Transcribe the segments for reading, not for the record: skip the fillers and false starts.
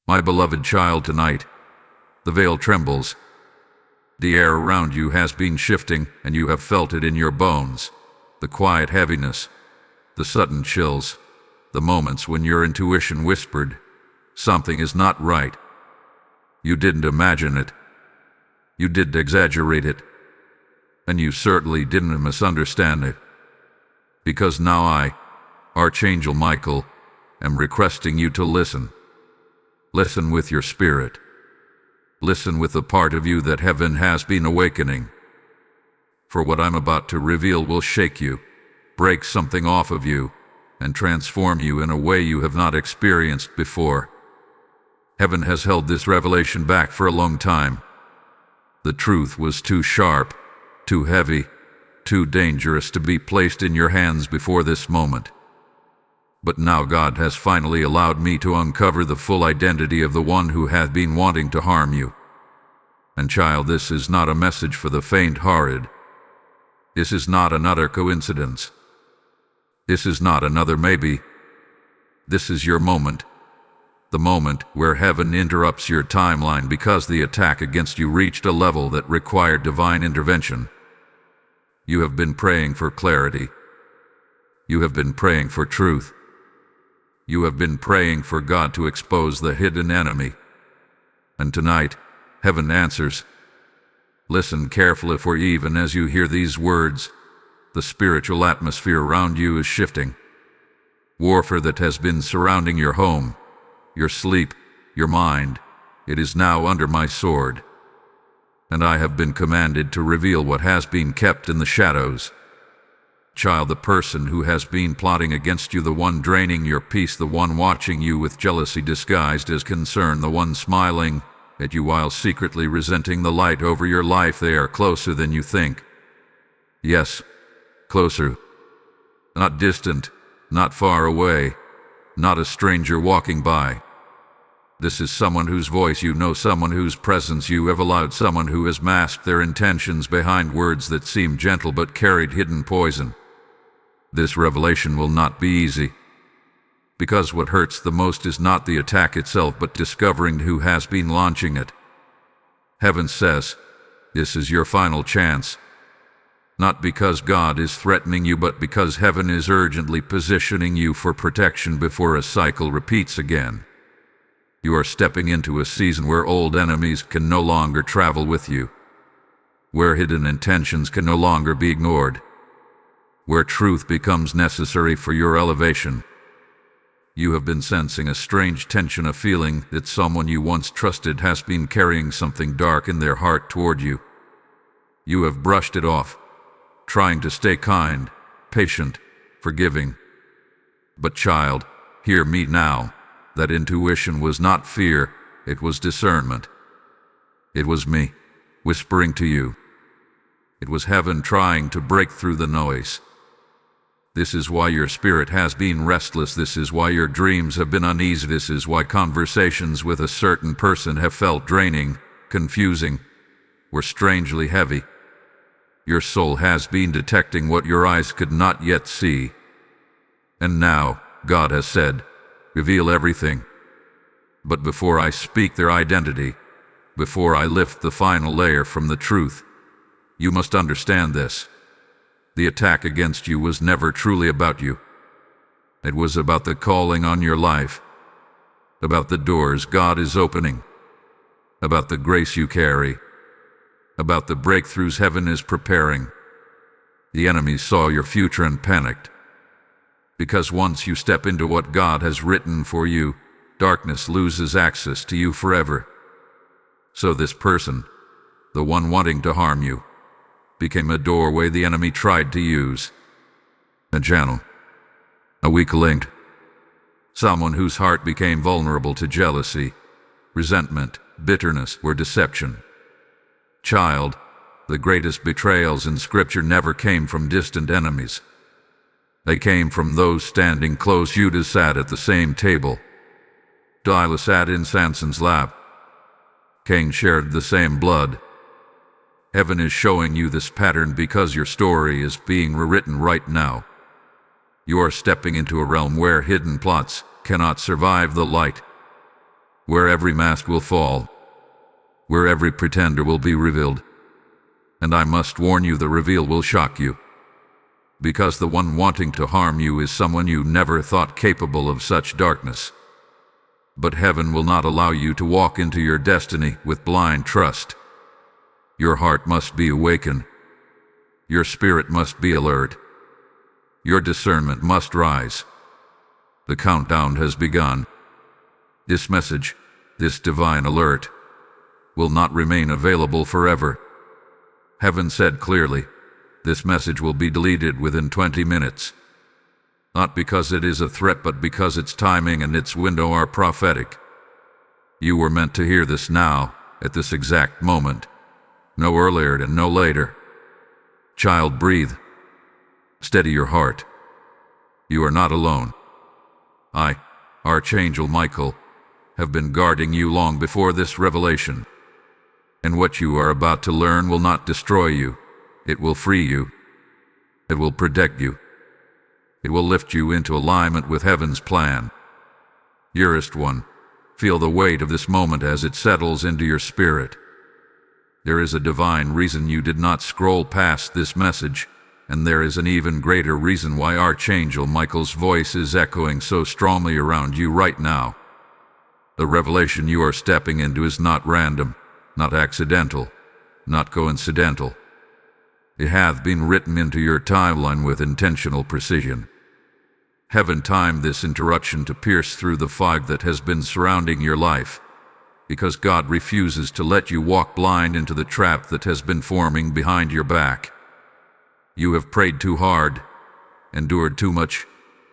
My beloved child, tonight, the veil trembles. The air around you has been shifting, and you have felt it in your bones. The quiet heaviness, the sudden chills, the moments when your intuition whispered, something is not right. You didn't imagine it. You didn't exaggerate it. And you certainly didn't misunderstand it. Because now I, Archangel Michael, am requesting you to listen. Listen with your spirit. Listen with the part of you that heaven has been awakening. For what I'm about to reveal will shake you, break something off of you, and transform you in a way you have not experienced before. Heaven has held this revelation back for a long time. The truth was too sharp, too heavy, too dangerous to be placed in your hands before this moment. But now God has finally allowed me to uncover the full identity of the one who had been wanting to harm you. And child, this is not a message for the faint-hearted. This is not another coincidence. This is not another maybe. This is your moment. The moment where heaven interrupts your timeline because the attack against you reached a level that required divine intervention. You have been praying for clarity. You have been praying for truth. You have been praying for God to expose the hidden enemy. And tonight, heaven answers. Listen carefully, for even as you hear these words, the spiritual atmosphere around you is shifting. Warfare that has been surrounding your home, your sleep, your mind, it is now under my sword. And I have been commanded to reveal what has been kept in the shadows. Child, the person who has been plotting against you, the one draining your peace, the one watching you with jealousy disguised as concern, the one smiling at you while secretly resenting the light over your life, they are closer than you think. Yes, closer. Not distant, not far away, not a stranger walking by. This is someone whose voice you know, someone whose presence you have allowed, someone who has masked their intentions behind words that seem gentle but carried hidden poison. This revelation will not be easy, because what hurts the most is not the attack itself, but discovering who has been launching it. Heaven says, this is your final chance. Not because God is threatening you, but because heaven is urgently positioning you for protection before a cycle repeats again. You are stepping into a season where old enemies can no longer travel with you, where hidden intentions can no longer be ignored, where truth becomes necessary for your elevation. You have been sensing a strange tension, a feeling that someone you once trusted has been carrying something dark in their heart toward you. You have brushed it off, trying to stay kind, patient, forgiving. But child, hear me now. That intuition was not fear, it was discernment. It was me, whispering to you. It was heaven trying to break through the noise. This is why your spirit has been restless. This is why your dreams have been uneasy. This is why conversations with a certain person have felt draining, confusing, or strangely heavy. Your soul has been detecting what your eyes could not yet see. And now, God has said, reveal everything. But before I speak their identity, before I lift the final layer from the truth, you must understand this. The attack against you was never truly about you. It was about the calling on your life, about the doors God is opening, about the grace you carry, about the breakthroughs heaven is preparing. The enemy saw your future and panicked. Because once you step into what God has written for you, darkness loses access to you forever. So this person, the one wanting to harm you, became a doorway the enemy tried to use. A channel, a weak link, someone whose heart became vulnerable to jealousy, resentment, bitterness, or deception. Child, the greatest betrayals in Scripture never came from distant enemies. They came from those standing close. Judas sat at the same table. Delilah sat in Samson's lap. Cain shared the same blood. Heaven is showing you this pattern because your story is being rewritten right now. You are stepping into a realm where hidden plots cannot survive the light. where every mask will fall, where every pretender will be revealed. And I must warn you, the reveal will shock you, because the one wanting to harm you is someone you never thought capable of such darkness. But heaven will not allow you to walk into your destiny with blind trust. Your heart must be awakened. Your spirit must be alert. Your discernment must rise. The countdown has begun. This message, this divine alert, will not remain available forever. Heaven said clearly, this message will be deleted within 20 minutes. Not because it is a threat, but because its timing and its window are prophetic. You were meant to hear this now, at this exact moment. No earlier and no later. Child, breathe. Steady your heart. You are not alone. I, Archangel Michael, have been guarding you long before this revelation. And what you are about to learn will not destroy you. It will free you. It will protect you. It will lift you into alignment with heaven's plan. Dearest one, feel the weight of this moment as it settles into your spirit. There is a divine reason you did not scroll past this message, and there is an even greater reason why Archangel Michael's voice is echoing so strongly around you right now. The revelation you are stepping into is not random, not accidental, not coincidental. It hath been written into your timeline with intentional precision. Heaven timed this interruption to pierce through the fog that has been surrounding your life, because God refuses to let you walk blind into the trap that has been forming behind your back. You have prayed too hard, endured too much,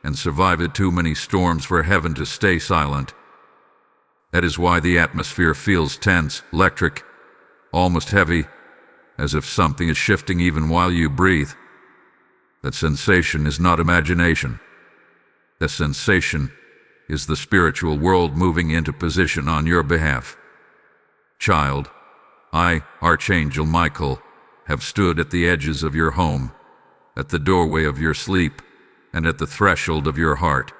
and survived too many storms for heaven to stay silent. That is why the atmosphere feels tense, electric, almost heavy, as if something is shifting even while you breathe. That sensation is not imagination. That sensation is the spiritual world moving into position on your behalf. Child, I, Archangel Michael, have stood at the edges of your home, at the doorway of your sleep, and at the threshold of your heart.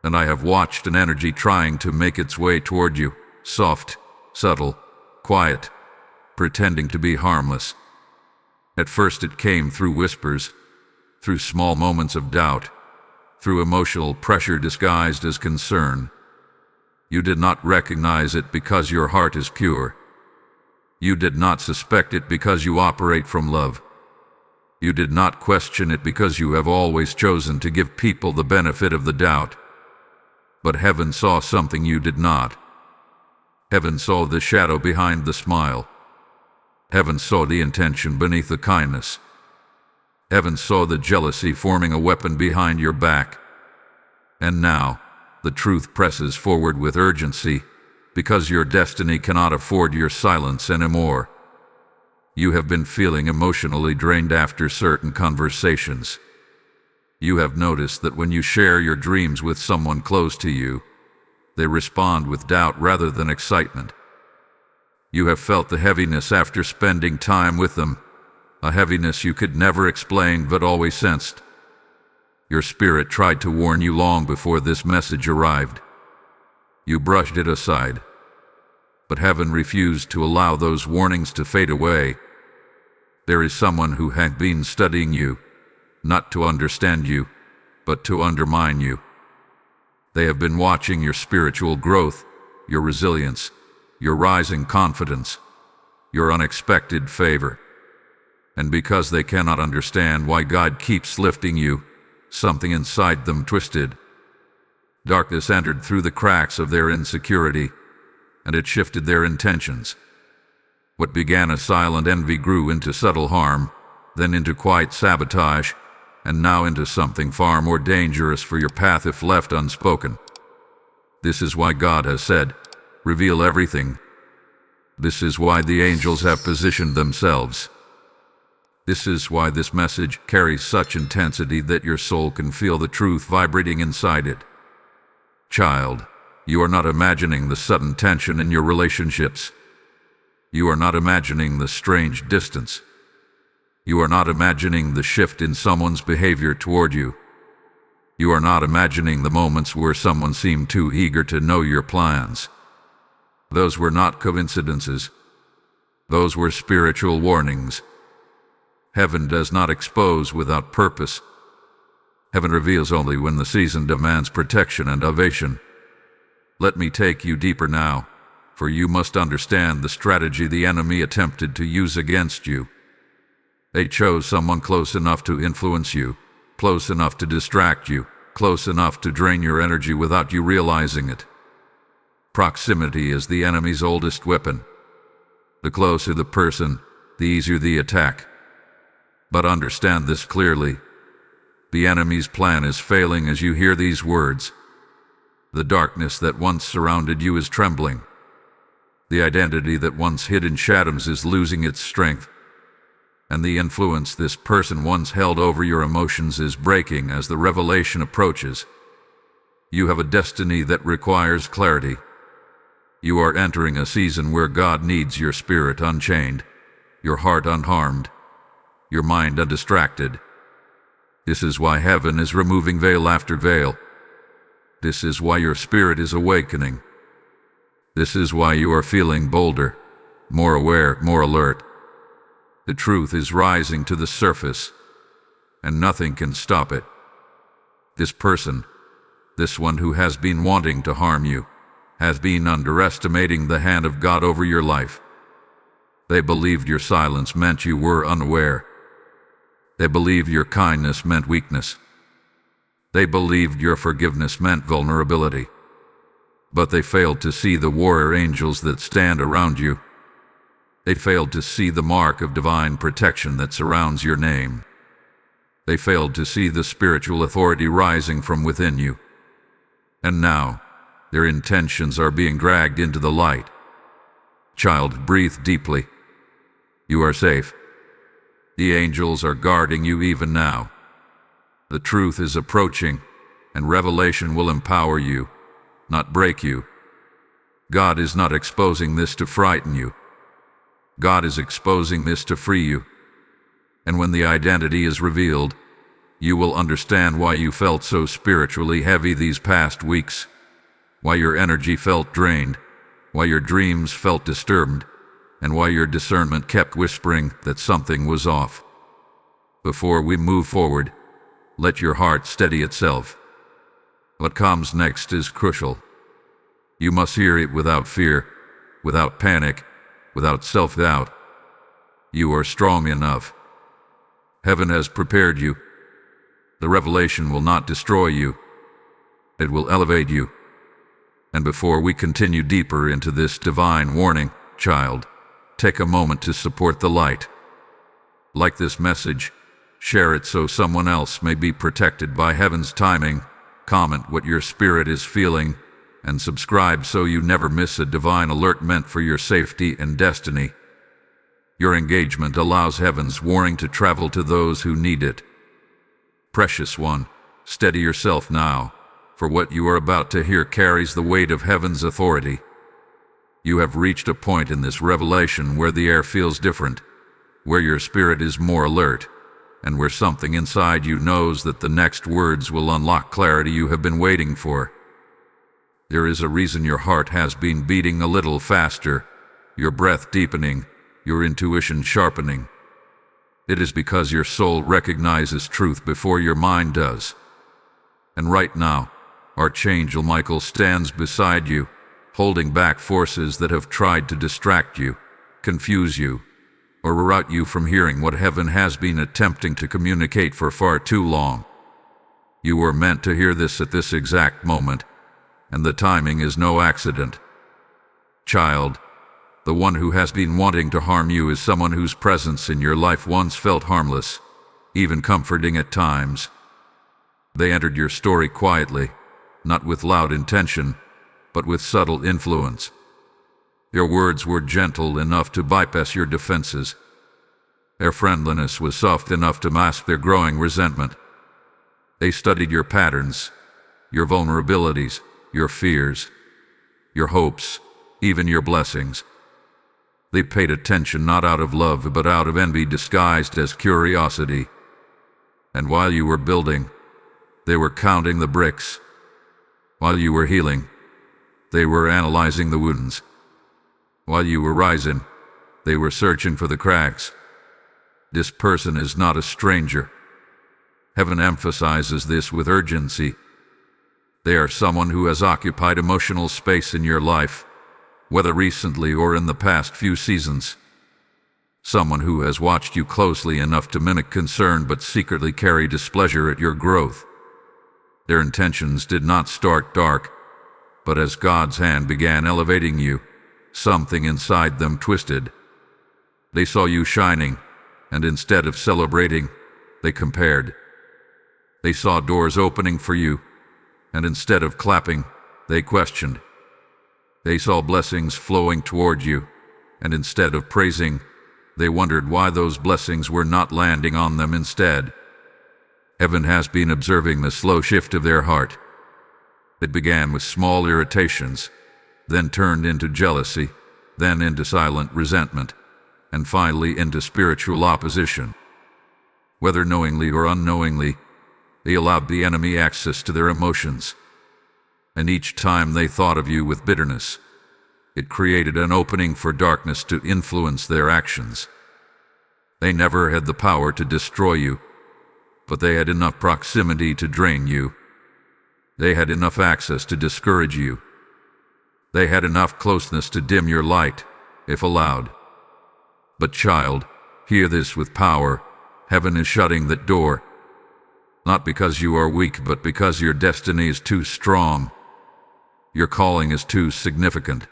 And I have watched an energy trying to make its way toward you, soft, subtle, quiet, pretending to be harmless. At first it came through whispers, through small moments of doubt, through emotional pressure disguised as concern. You did not recognize it because your heart is pure. You did not suspect it because you operate from love. You did not question it because you have always chosen to give people the benefit of the doubt. But heaven saw something you did not. Heaven saw the shadow behind the smile. Heaven saw the intention beneath the kindness. Heaven saw the jealousy forming a weapon behind your back. And now, the truth presses forward with urgency, because your destiny cannot afford your silence anymore. You have been feeling emotionally drained after certain conversations. You have noticed that when you share your dreams with someone close to you, they respond with doubt rather than excitement. You have felt the heaviness after spending time with them, a heaviness you could never explain but always sensed. Your spirit tried to warn you long before this message arrived. You brushed it aside. But heaven refused to allow those warnings to fade away. There is someone who had been studying you, not to understand you, but to undermine you. They have been watching your spiritual growth, your resilience, your rising confidence, your unexpected favor. And because they cannot understand why God keeps lifting you, something inside them twisted. Darkness entered through the cracks of their insecurity, and it shifted their intentions. What began as silent envy grew into subtle harm, then into quiet sabotage, and now into something far more dangerous for your path if left unspoken. This is why God has said, reveal everything. This is why the angels have positioned themselves. This is why this message carries such intensity that your soul can feel the truth vibrating inside it. Child, you are not imagining the sudden tension in your relationships. You are not imagining the strange distance. You are not imagining the shift in someone's behavior toward you. You are not imagining the moments where someone seemed too eager to know your plans, Those were not coincidences. Those were spiritual warnings. Heaven does not expose without purpose. Heaven reveals only when the season demands protection and ovation. Let me take you deeper now, for you must understand the strategy the enemy attempted to use against you. They chose someone close enough to influence you, close enough to distract you, close enough to drain your energy without you realizing it. Proximity is the enemy's oldest weapon. The closer the person, the easier the attack. But understand this clearly. The enemy's plan is failing as you hear these words. The darkness that once surrounded you is trembling. The identity that once hid in shadows is losing its strength. And the influence this person once held over your emotions is breaking as the revelation approaches. You have a destiny that requires clarity. You are entering a season where God needs your spirit unchained, your heart unharmed, your mind undistracted. This is why heaven is removing veil after veil. This is why your spirit is awakening. This is why you are feeling bolder, more aware, more alert. The truth is rising to the surface, and nothing can stop it. This person, this one who has been wanting to harm you, has been underestimating the hand of God over your life. They believed your silence meant you were unaware. They believed your kindness meant weakness. They believed your forgiveness meant vulnerability. But they failed to see the warrior angels that stand around you. They failed to see the mark of divine protection that surrounds your name. They failed to see the spiritual authority rising from within you. And now, their intentions are being dragged into the light. Child, breathe deeply. You are safe. The angels are guarding you even now. The truth is approaching, and revelation will empower you, not break you. God is not exposing this to frighten you. God is exposing this to free you. And when the identity is revealed, you will understand why you felt so spiritually heavy these past weeks, why your energy felt drained, why your dreams felt disturbed, and why your discernment kept whispering that something was off. Before we move forward, let your heart steady itself. What comes next is crucial. You must hear it without fear, without panic, without self-doubt. You are strong enough. Heaven has prepared you. The revelation will not destroy you. It will elevate you. And before we continue deeper into this divine warning, child, take a moment to support the light. Like this message, share it so someone else may be protected by heaven's timing, comment what your spirit is feeling, and subscribe so you never miss a divine alert meant for your safety and destiny. Your engagement allows heaven's warning to travel to those who need it. Precious one, steady yourself now, for what you are about to hear carries the weight of heaven's authority. You have reached a point in this revelation where the air feels different, where your spirit is more alert, and where something inside you knows that the next words will unlock clarity you have been waiting for. There is a reason your heart has been beating a little faster, your breath deepening, your intuition sharpening. It is because your soul recognizes truth before your mind does. And right now, Archangel Michael stands beside you, holding back forces that have tried to distract you, confuse you, or rout you from hearing what heaven has been attempting to communicate for far too long. You were meant to hear this at this exact moment, and the timing is no accident. Child, the one who has been wanting to harm you is someone whose presence in your life once felt harmless, even comforting at times. They entered your story quietly, not with loud intention, but with subtle influence. Their words were gentle enough to bypass your defenses. Their friendliness was soft enough to mask their growing resentment. They studied your patterns, your vulnerabilities, your fears, your hopes, even your blessings. They paid attention not out of love but out of envy disguised as curiosity. And while you were building, they were counting the bricks. While you were healing, they were analyzing the wounds. While you were rising, they were searching for the cracks. This person is not a stranger. Heaven emphasizes this with urgency. They are someone who has occupied emotional space in your life, whether recently or in the past few seasons. Someone who has watched you closely enough to mimic concern but secretly carry displeasure at your growth. Their intentions did not start dark, but as God's hand began elevating you, something inside them twisted. They saw you shining, and instead of celebrating, they compared. They saw doors opening for you, and instead of clapping, they questioned. They saw blessings flowing toward you, and instead of praising, they wondered why those blessings were not landing on them instead. Heaven has been observing the slow shift of their heart. It began with small irritations, then turned into jealousy, then into silent resentment, and finally into spiritual opposition. Whether knowingly or unknowingly, they allowed the enemy access to their emotions. And each time they thought of you with bitterness, it created an opening for darkness to influence their actions. They never had the power to destroy you, but they had enough proximity to drain you. They had enough access to discourage you. They had enough closeness to dim your light, if allowed. But child, hear this with power. Heaven is shutting that door. Not because you are weak, but because your destiny is too strong. Your calling is too significant.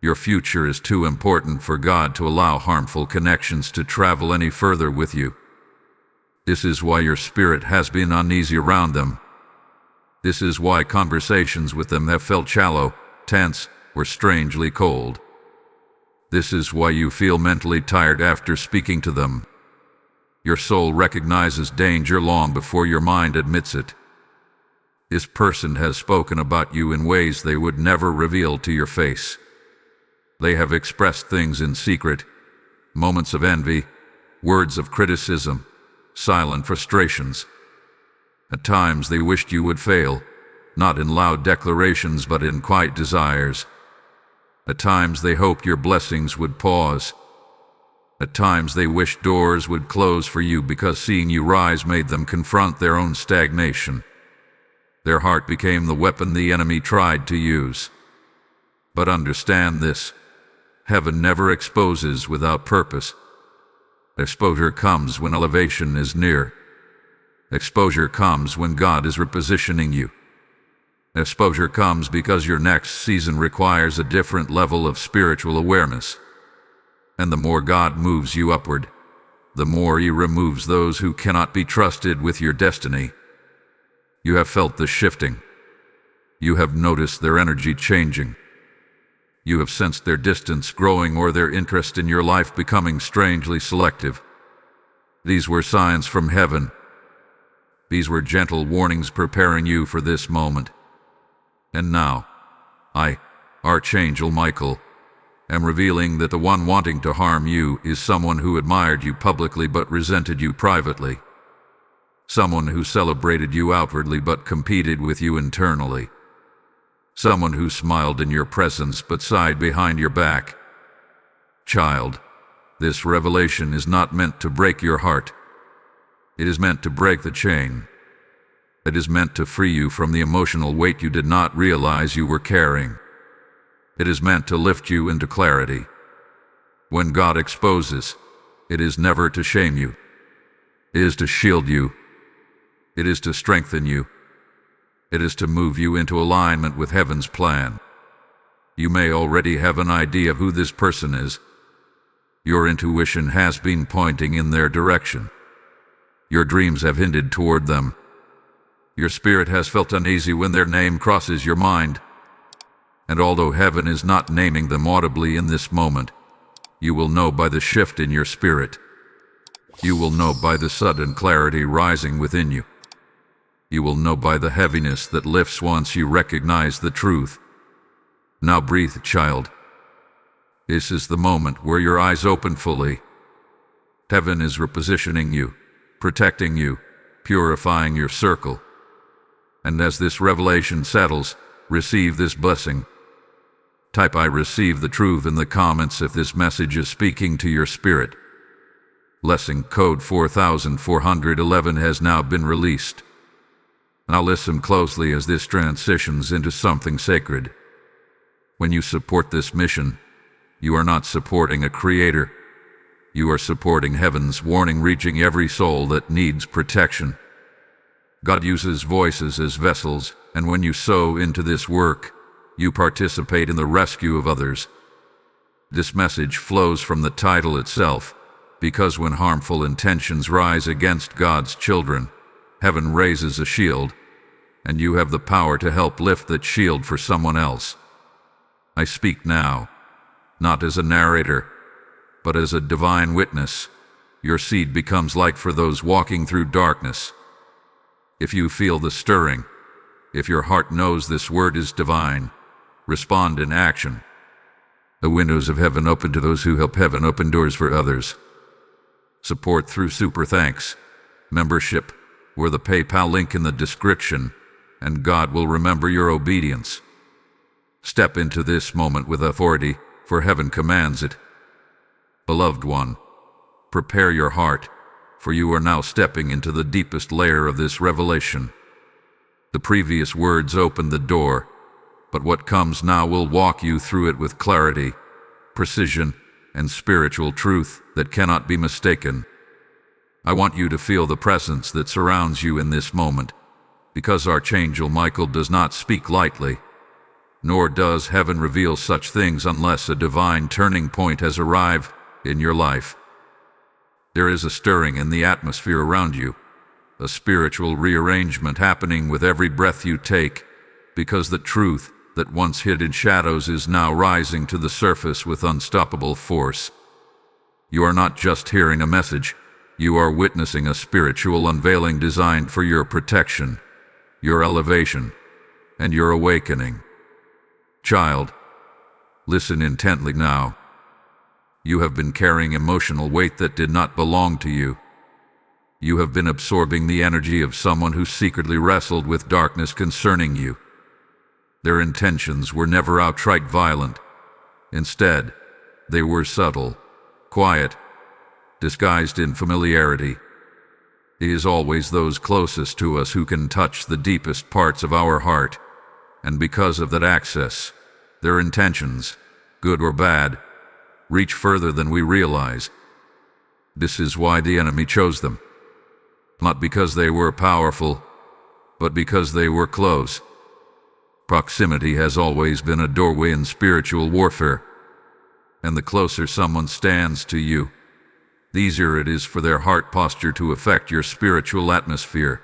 Your future is too important for God to allow harmful connections to travel any further with you. This is why your spirit has been uneasy around them. This is why conversations with them have felt shallow, tense, or strangely cold. This is why you feel mentally tired after speaking to them. Your soul recognizes danger long before your mind admits it. This person has spoken about you in ways they would never reveal to your face. They have expressed things in secret, moments of envy, words of criticism, silent frustrations. At times they wished you would fail, not in loud declarations but in quiet desires. At times they hoped your blessings would pause. At times they wished doors would close for you because seeing you rise made them confront their own stagnation. Their heart became the weapon the enemy tried to use. But understand this: heaven never exposes without purpose. Exposure comes when elevation is near. Exposure comes when God is repositioning you. Exposure comes because your next season requires a different level of spiritual awareness. And the more God moves you upward, the more He removes those who cannot be trusted with your destiny. You have felt the shifting. You have noticed their energy changing. You have sensed their distance growing or their interest in your life becoming strangely selective. These were signs from heaven. These were gentle warnings preparing you for this moment. And now, I, Archangel Michael, am revealing that the one wanting to harm you is someone who admired you publicly but resented you privately. Someone who celebrated you outwardly but competed with you internally. Someone who smiled in your presence but sighed behind your back. Child, this revelation is not meant to break your heart. It is meant to break the chain. It is meant to free you from the emotional weight you did not realize you were carrying. It is meant to lift you into clarity. When God exposes, it is never to shame you. It is to shield you. It is to strengthen you. It is to move you into alignment with heaven's plan. You may already have an idea of who this person is. Your intuition has been pointing in their direction. Your dreams have hinted toward them. Your spirit has felt uneasy when their name crosses your mind. And although heaven is not naming them audibly in this moment, you will know by the shift in your spirit. You will know by the sudden clarity rising within you. You will know by the heaviness that lifts once you recognize the truth. Now breathe, child. This is the moment where your eyes open fully. Heaven is repositioning you, protecting you, purifying your circle. And as this revelation settles, receive this blessing. Type "I receive the truth" in the comments if this message is speaking to your spirit. Lesson code 4411 has now been released. Now listen closely as this transitions into something sacred. When you support this mission, you are not supporting a creator. You are supporting heaven's warning reaching every soul that needs protection. God uses voices as vessels, and when you sow into this work, you participate in the rescue of others. This message flows from the title itself, because when harmful intentions rise against God's children, heaven raises a shield, and you have the power to help lift that shield for someone else. I speak now, not as a narrator, but as a divine witness. Your seed becomes light for those walking through darkness. If you feel the stirring, if your heart knows this word is divine, respond in action. The windows of heaven open to those who help heaven open doors for others. Support through Super Thanks, membership, or the PayPal link in the description, and God will remember your obedience. Step into this moment with authority, for heaven commands it. Beloved one, prepare your heart, for you are now stepping into the deepest layer of this revelation. The previous words opened the door, but what comes now will walk you through it with clarity, precision, and spiritual truth that cannot be mistaken. I want you to feel the presence that surrounds you in this moment, because Archangel Michael does not speak lightly, nor does heaven reveal such things unless a divine turning point has arrived in your life. There is a stirring in the atmosphere around you, a spiritual rearrangement happening with every breath you take, because the truth that once hid in shadows is now rising to the surface with unstoppable force. You are not just hearing a message, you are witnessing a spiritual unveiling designed for your protection, your elevation, and your awakening. Child, listen intently now. You have been carrying emotional weight that did not belong to you. You have been absorbing the energy of someone who secretly wrestled with darkness concerning you. Their intentions were never outright violent. Instead, they were subtle, quiet, disguised in familiarity. It is always those closest to us who can touch the deepest parts of our heart, and because of that access, their intentions, good or bad, reach further than we realize. This is why the enemy chose them. Not because they were powerful, but because they were close. Proximity has always been a doorway in spiritual warfare, and the closer someone stands to you, the easier it is for their heart posture to affect your spiritual atmosphere.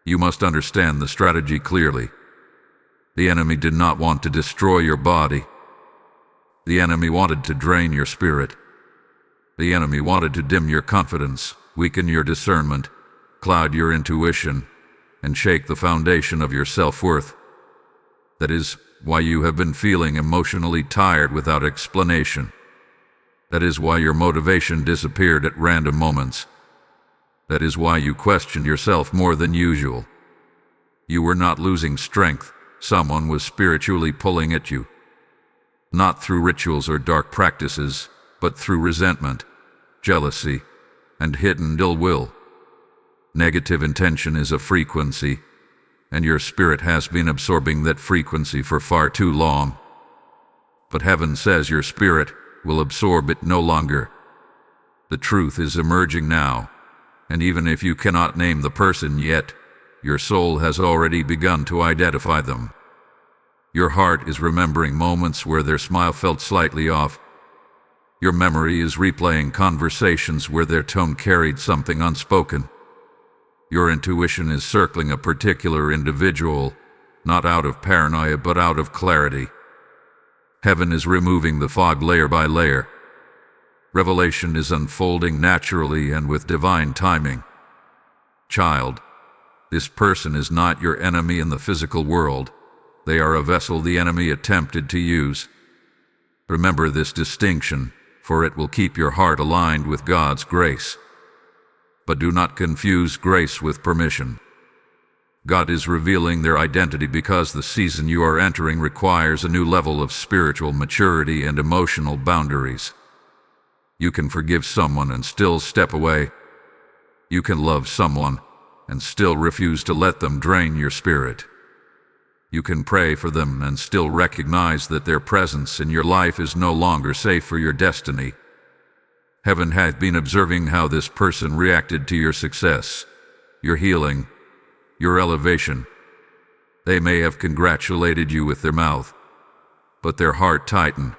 You must understand the strategy clearly. The enemy did not want to destroy your body. The enemy wanted to drain your spirit. The enemy wanted to dim your confidence, weaken your discernment, cloud your intuition, and shake the foundation of your self-worth. That is why you have been feeling emotionally tired without explanation. That is why your motivation disappeared at random moments. That is why you questioned yourself more than usual. You were not losing strength, someone was spiritually pulling at you. Not through rituals or dark practices, but through resentment, jealousy, and hidden ill will. Negative intention is a frequency, and your spirit has been absorbing that frequency for far too long. But heaven says your spirit will absorb it no longer. The truth is emerging now, and even if you cannot name the person yet, your soul has already begun to identify them. Your heart is remembering moments where their smile felt slightly off. Your memory is replaying conversations where their tone carried something unspoken. Your intuition is circling a particular individual, not out of paranoia but out of clarity. Heaven is removing the fog layer by layer. Revelation is unfolding naturally and with divine timing. Child, this person is not your enemy in the physical world. They are a vessel the enemy attempted to use. Remember this distinction, for it will keep your heart aligned with God's grace. But do not confuse grace with permission. God is revealing their identity because the season you are entering requires a new level of spiritual maturity and emotional boundaries. You can forgive someone and still step away. You can love someone and still refuse to let them drain your spirit. You can pray for them and still recognize that their presence in your life is no longer safe for your destiny. Heaven hath been observing how this person reacted to your success, your healing, your elevation. They may have congratulated you with their mouth, but their heart tightened.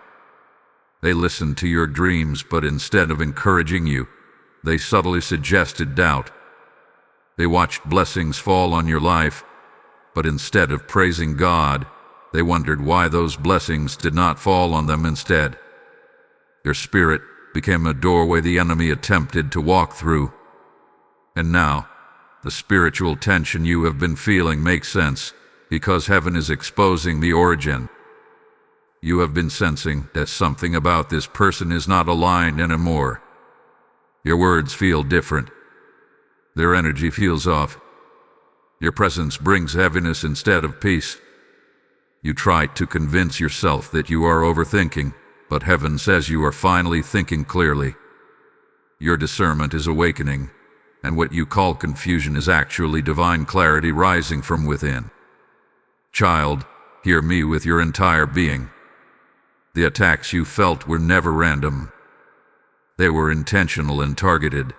They listened to your dreams, but instead of encouraging you, they subtly suggested doubt. They watched blessings fall on your life, but instead of praising God, they wondered why those blessings did not fall on them instead. Your spirit became a doorway the enemy attempted to walk through. And now, the spiritual tension you have been feeling makes sense, because heaven is exposing the origin. You have been sensing that something about this person is not aligned anymore. Your words feel different. Their energy feels off. Your presence brings heaviness instead of peace. You try to convince yourself that you are overthinking, but heaven says you are finally thinking clearly. Your discernment is awakening, and what you call confusion is actually divine clarity rising from within. Child, hear me with your entire being. The attacks you felt were never random. They were intentional and targeted,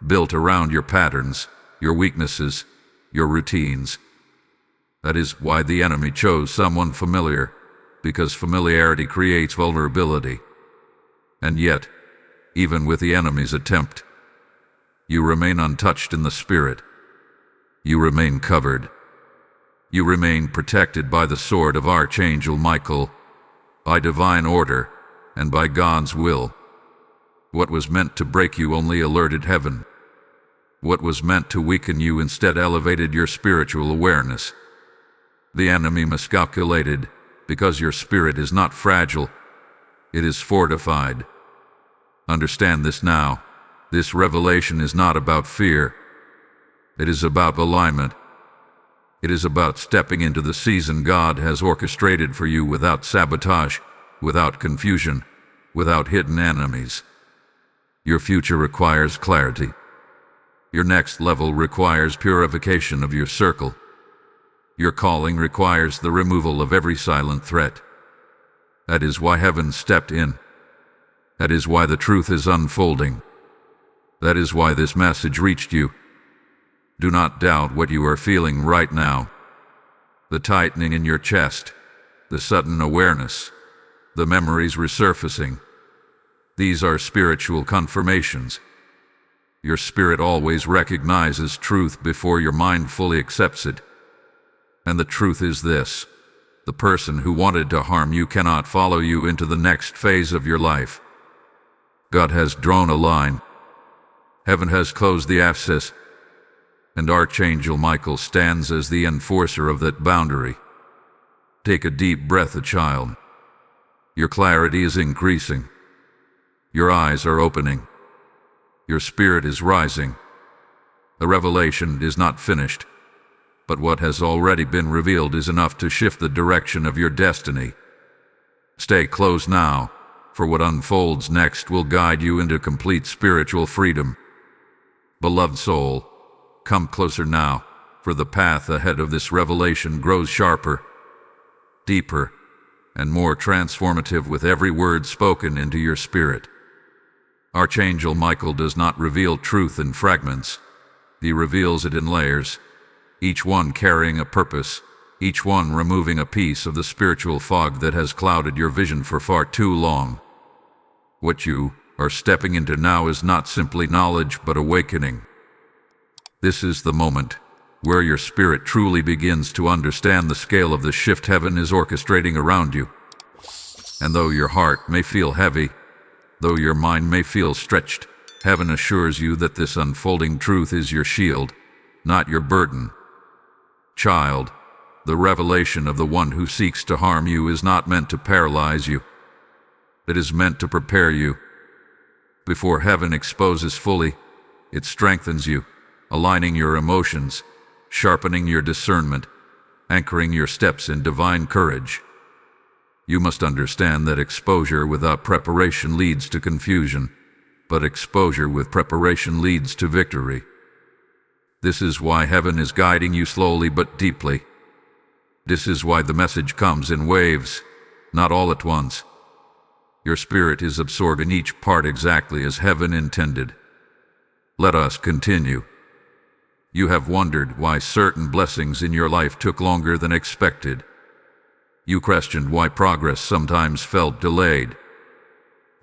built around your patterns, your weaknesses, your routines. That is why the enemy chose someone familiar, because familiarity creates vulnerability. And yet, even with the enemy's attempt, you remain untouched in the spirit. You remain covered. You remain protected by the sword of Archangel Michael, by divine order, and by God's will. What was meant to break you only alerted heaven. What was meant to weaken you instead elevated your spiritual awareness. The enemy miscalculated, because your spirit is not fragile, it is fortified. Understand this now. This revelation is not about fear. It is about alignment. It is about stepping into the season God has orchestrated for you without sabotage, without confusion, without hidden enemies. Your future requires clarity. Your next level requires purification of your circle. Your calling requires the removal of every silent threat. That is why heaven stepped in. That is why the truth is unfolding. That is why this message reached you. Do not doubt what you are feeling right now. The tightening in your chest, the sudden awareness, the memories resurfacing. These are spiritual confirmations. Your spirit always recognizes truth before your mind fully accepts it. And the truth is this: the person who wanted to harm you cannot follow you into the next phase of your life. God has drawn a line. Heaven has closed the abscess, and Archangel Michael stands as the enforcer of that boundary. Take a deep breath, child. Your clarity is increasing. Your eyes are opening. Your spirit is rising. The revelation is not finished, but what has already been revealed is enough to shift the direction of your destiny. Stay close now, for what unfolds next will guide you into complete spiritual freedom. Beloved soul, come closer now, for the path ahead of this revelation grows sharper, deeper, and more transformative with every word spoken into your spirit. Archangel Michael does not reveal truth in fragments. He reveals it in layers, each one carrying a purpose, each one removing a piece of the spiritual fog that has clouded your vision for far too long. What you are stepping into now is not simply knowledge but awakening. This is the moment where your spirit truly begins to understand the scale of the shift heaven is orchestrating around you. And though your heart may feel heavy, though your mind may feel stretched, heaven assures you that this unfolding truth is your shield, not your burden. Child, the revelation of the one who seeks to harm you is not meant to paralyze you. It is meant to prepare you. Before heaven exposes fully, it strengthens you, aligning your emotions, sharpening your discernment, anchoring your steps in divine courage. You must understand that exposure without preparation leads to confusion, but exposure with preparation leads to victory. This is why heaven is guiding you slowly but deeply. This is why the message comes in waves, not all at once. Your spirit is absorbing each part exactly as heaven intended. Let us continue. You have wondered why certain blessings in your life took longer than expected. You questioned why progress sometimes felt delayed.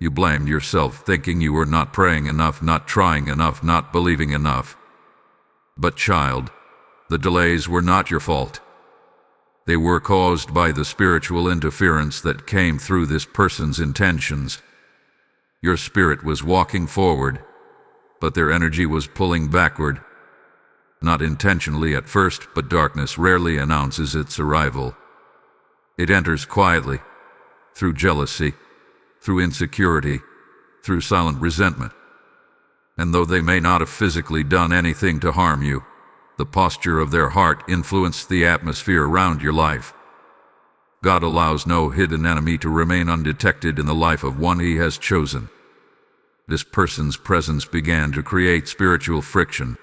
You blamed yourself, thinking you were not praying enough, not trying enough, not believing enough. But child, the delays were not your fault. They were caused by the spiritual interference that came through this person's intentions. Your spirit was walking forward, but their energy was pulling backward. Not intentionally at first, but darkness rarely announces its arrival. It enters quietly, through jealousy, through insecurity, through silent resentment. And though they may not have physically done anything to harm you, the posture of their heart influenced the atmosphere around your life. God allows no hidden enemy to remain undetected in the life of one He has chosen. This person's presence began to create spiritual friction.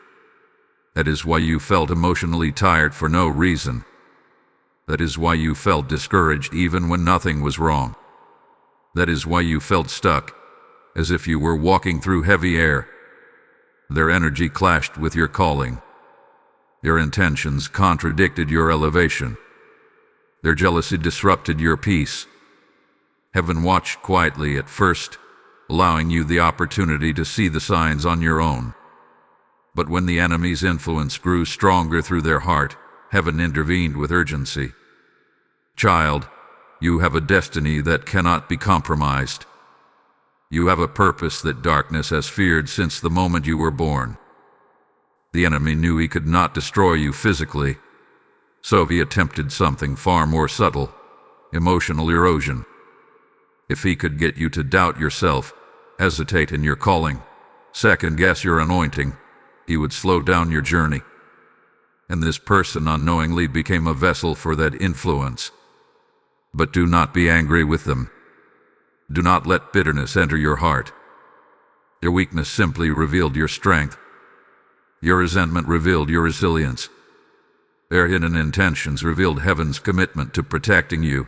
That is why you felt emotionally tired for no reason. That is why you felt discouraged even when nothing was wrong. That is why you felt stuck, as if you were walking through heavy air. Their energy clashed with your calling. Their intentions contradicted your elevation. Their jealousy disrupted your peace. Heaven watched quietly at first, allowing you the opportunity to see the signs on your own. But when the enemy's influence grew stronger through their heart, heaven intervened with urgency. Child, you have a destiny that cannot be compromised. You have a purpose that darkness has feared since the moment you were born. The enemy knew he could not destroy you physically, so he attempted something far more subtle: emotional erosion. If he could get you to doubt yourself, hesitate in your calling, second-guess your anointing, he would slow down your journey. And this person unknowingly became a vessel for that influence. But do not be angry with them. Do not let bitterness enter your heart. Their weakness simply revealed your strength. Your resentment revealed your resilience. Their hidden intentions revealed heaven's commitment to protecting you.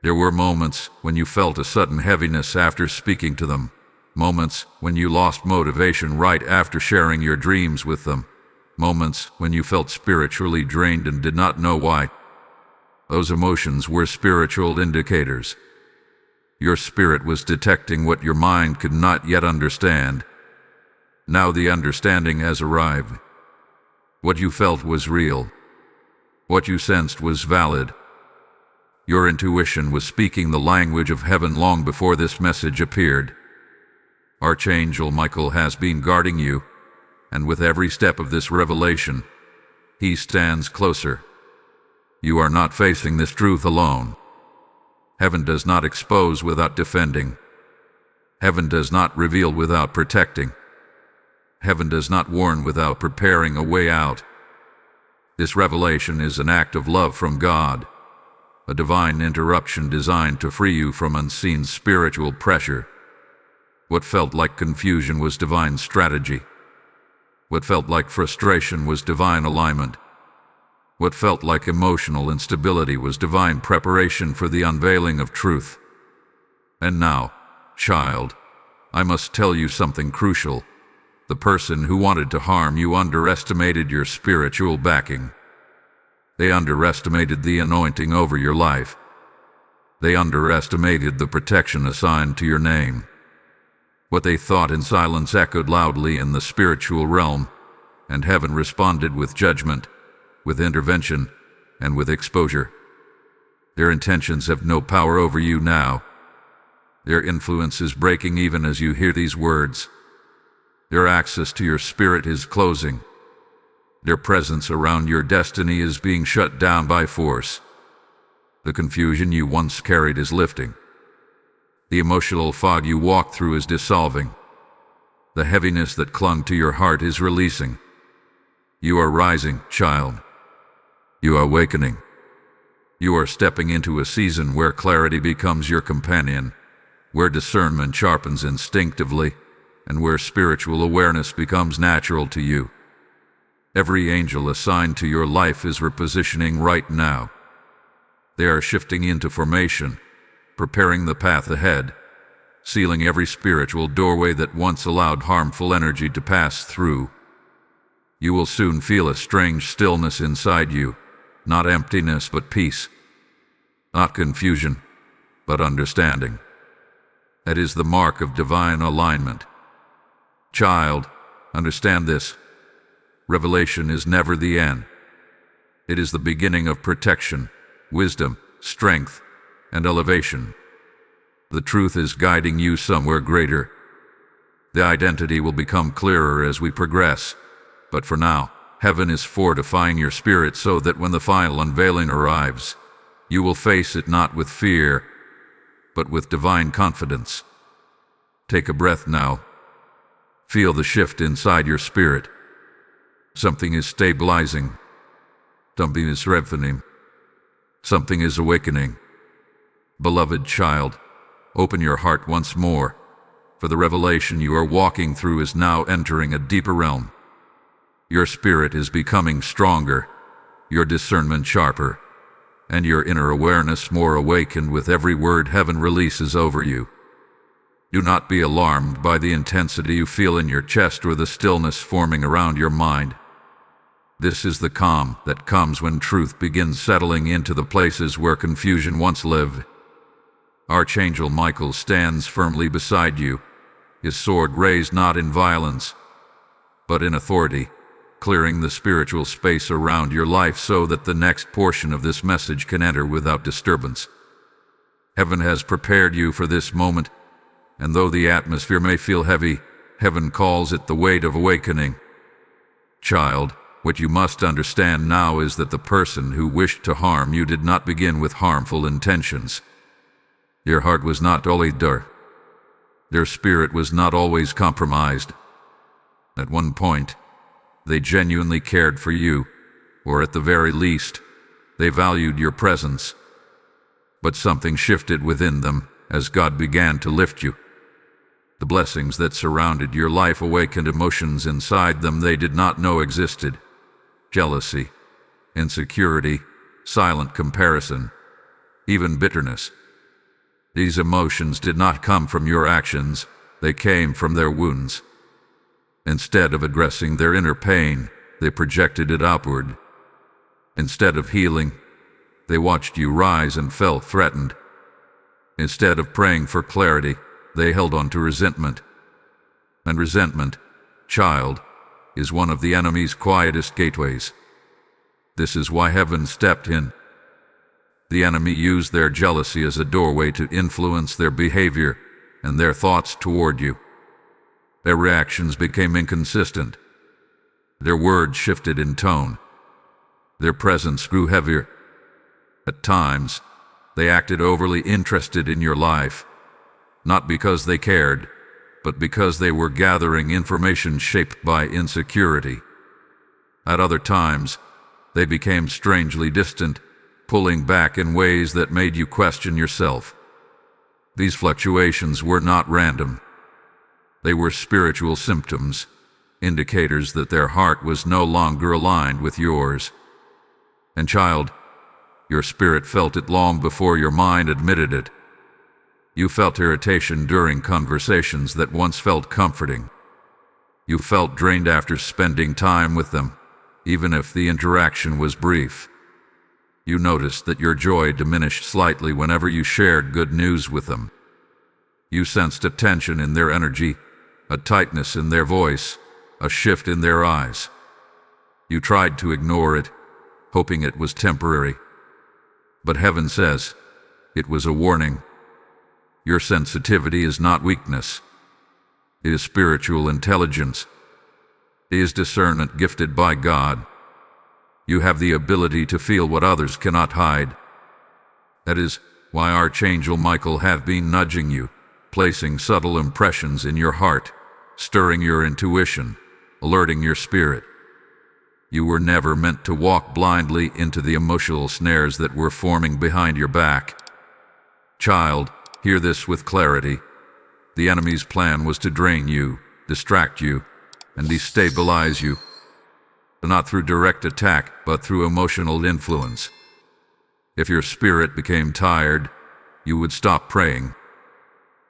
There were moments when you felt a sudden heaviness after speaking to them, moments when you lost motivation right after sharing your dreams with them, moments when you felt spiritually drained and did not know why. Those emotions were spiritual indicators. Your spirit was detecting what your mind could not yet understand. Now the understanding has arrived. What you felt was real. What you sensed was valid. Your intuition was speaking the language of heaven long before this message appeared. Archangel Michael has been guarding you, and with every step of this revelation, he stands closer. You are not facing this truth alone. Heaven does not expose without defending. Heaven does not reveal without protecting. Heaven does not warn without preparing a way out. This revelation is an act of love from God, a divine interruption designed to free you from unseen spiritual pressure. What felt like confusion was divine strategy. What felt like frustration was divine alignment. What felt like emotional instability was divine preparation for the unveiling of truth. And now, child, I must tell you something crucial. The person who wanted to harm you underestimated your spiritual backing. They underestimated the anointing over your life. They underestimated the protection assigned to your name. What they thought in silence echoed loudly in the spiritual realm, and heaven responded with judgment, with intervention, and with exposure. Their intentions have no power over you now. Their influence is breaking even as you hear these words. Their access to your spirit is closing. Their presence around your destiny is being shut down by force. The confusion you once carried is lifting. The emotional fog you walked through is dissolving. The heaviness that clung to your heart is releasing. You are rising, child. You are awakening. You are stepping into a season where clarity becomes your companion, where discernment sharpens instinctively, and where spiritual awareness becomes natural to you. Every angel assigned to your life is repositioning right now. They are shifting into formation, preparing the path ahead, sealing every spiritual doorway that once allowed harmful energy to pass through. You will soon feel a strange stillness inside you, not emptiness but peace, not confusion but understanding. That is the mark of divine alignment. Child, understand this. Revelation is never the end. It is the beginning of protection, wisdom, strength, and elevation. The truth is guiding you somewhere greater. The identity will become clearer as we progress, but for now, heaven is fortifying your spirit so that when the final unveiling arrives, you will face it not with fear, but with divine confidence. Take a breath now. Feel the shift inside your spirit. Something is stabilizing. Something is strengthening. Something is awakening. Beloved child, open your heart once more, for the revelation you are walking through is now entering a deeper realm. Your spirit is becoming stronger, your discernment sharper, and your inner awareness more awakened with every word heaven releases over you. Do not be alarmed by the intensity you feel in your chest or the stillness forming around your mind. This is the calm that comes when truth begins settling into the places where confusion once lived. Archangel Michael stands firmly beside you, his sword raised not in violence, but in authority, clearing the spiritual space around your life so that the next portion of this message can enter without disturbance. Heaven has prepared you for this moment, and though the atmosphere may feel heavy, heaven calls it the weight of awakening. Child, what you must understand now is that the person who wished to harm you did not begin with harmful intentions. Your heart was not always dark. Their spirit was not always compromised. At one point, they genuinely cared for you, or at the very least, they valued your presence. But something shifted within them as God began to lift you. The blessings that surrounded your life awakened emotions inside them they did not know existed. Jealousy, insecurity, silent comparison, even bitterness. These emotions did not come from your actions, they came from their wounds. Instead of addressing their inner pain, they projected it outward. Instead of healing, they watched you rise and felt threatened. Instead of praying for clarity, they held on to resentment. And resentment, child, is one of the enemy's quietest gateways. This is why heaven stepped in. The enemy used their jealousy as a doorway to influence their behavior and their thoughts toward you. Their reactions became inconsistent. Their words shifted in tone. Their presence grew heavier. At times, they acted overly interested in your life, not because they cared, but because they were gathering information shaped by insecurity. At other times, they became strangely distant, pulling back in ways that made you question yourself. These fluctuations were not random. They were spiritual symptoms, indicators that their heart was no longer aligned with yours. And child, your spirit felt it long before your mind admitted it. You felt irritation during conversations that once felt comforting. You felt drained after spending time with them, even if the interaction was brief. You noticed that your joy diminished slightly whenever you shared good news with them. You sensed a tension in their energy, a tightness in their voice, a shift in their eyes. You tried to ignore it, hoping it was temporary. But heaven says, it was a warning. Your sensitivity is not weakness. It is spiritual intelligence. It is discernment gifted by God. You have the ability to feel what others cannot hide. That is why Archangel Michael have been nudging you, placing subtle impressions in your heart, stirring your intuition, alerting your spirit. You were never meant to walk blindly into the emotional snares that were forming behind your back. Child, hear this with clarity. The enemy's plan was to drain you, distract you, and destabilize you. Not through direct attack, but through emotional influence. If your spirit became tired, you would stop praying.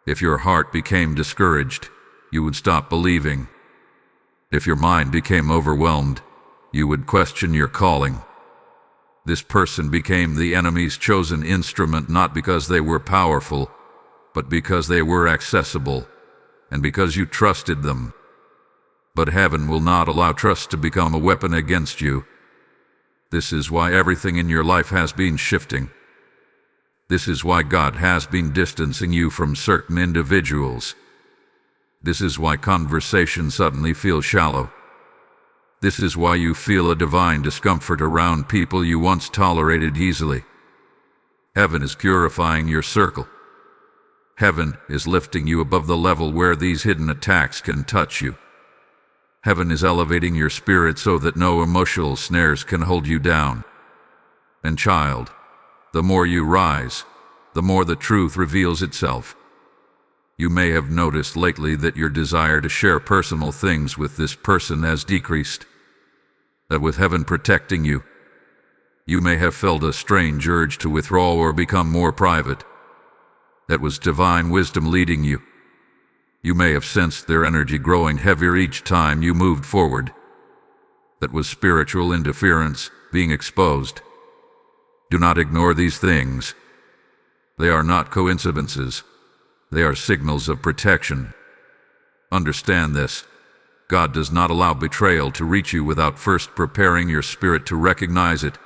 If your heart became discouraged, you would stop believing. If your mind became overwhelmed, you would question your calling. This person became the enemy's chosen instrument not because they were powerful, but because they were accessible, and because you trusted them. But heaven will not allow trust to become a weapon against you. This is why everything in your life has been shifting. This is why God has been distancing you from certain individuals. This is why conversations suddenly feel shallow. This is why you feel a divine discomfort around people you once tolerated easily. Heaven is purifying your circle. Heaven is lifting you above the level where these hidden attacks can touch you. Heaven is elevating your spirit so that no emotional snares can hold you down. And child, the more you rise, the more the truth reveals itself. You may have noticed lately that your desire to share personal things with this person has decreased. That with heaven protecting you, you may have felt a strange urge to withdraw or become more private. That was divine wisdom leading you. You may have sensed their energy growing heavier each time you moved forward. That was spiritual interference being exposed. Do not ignore these things. They are not coincidences. They are signals of protection. Understand this. God does not allow betrayal to reach you without first preparing your spirit to recognize it.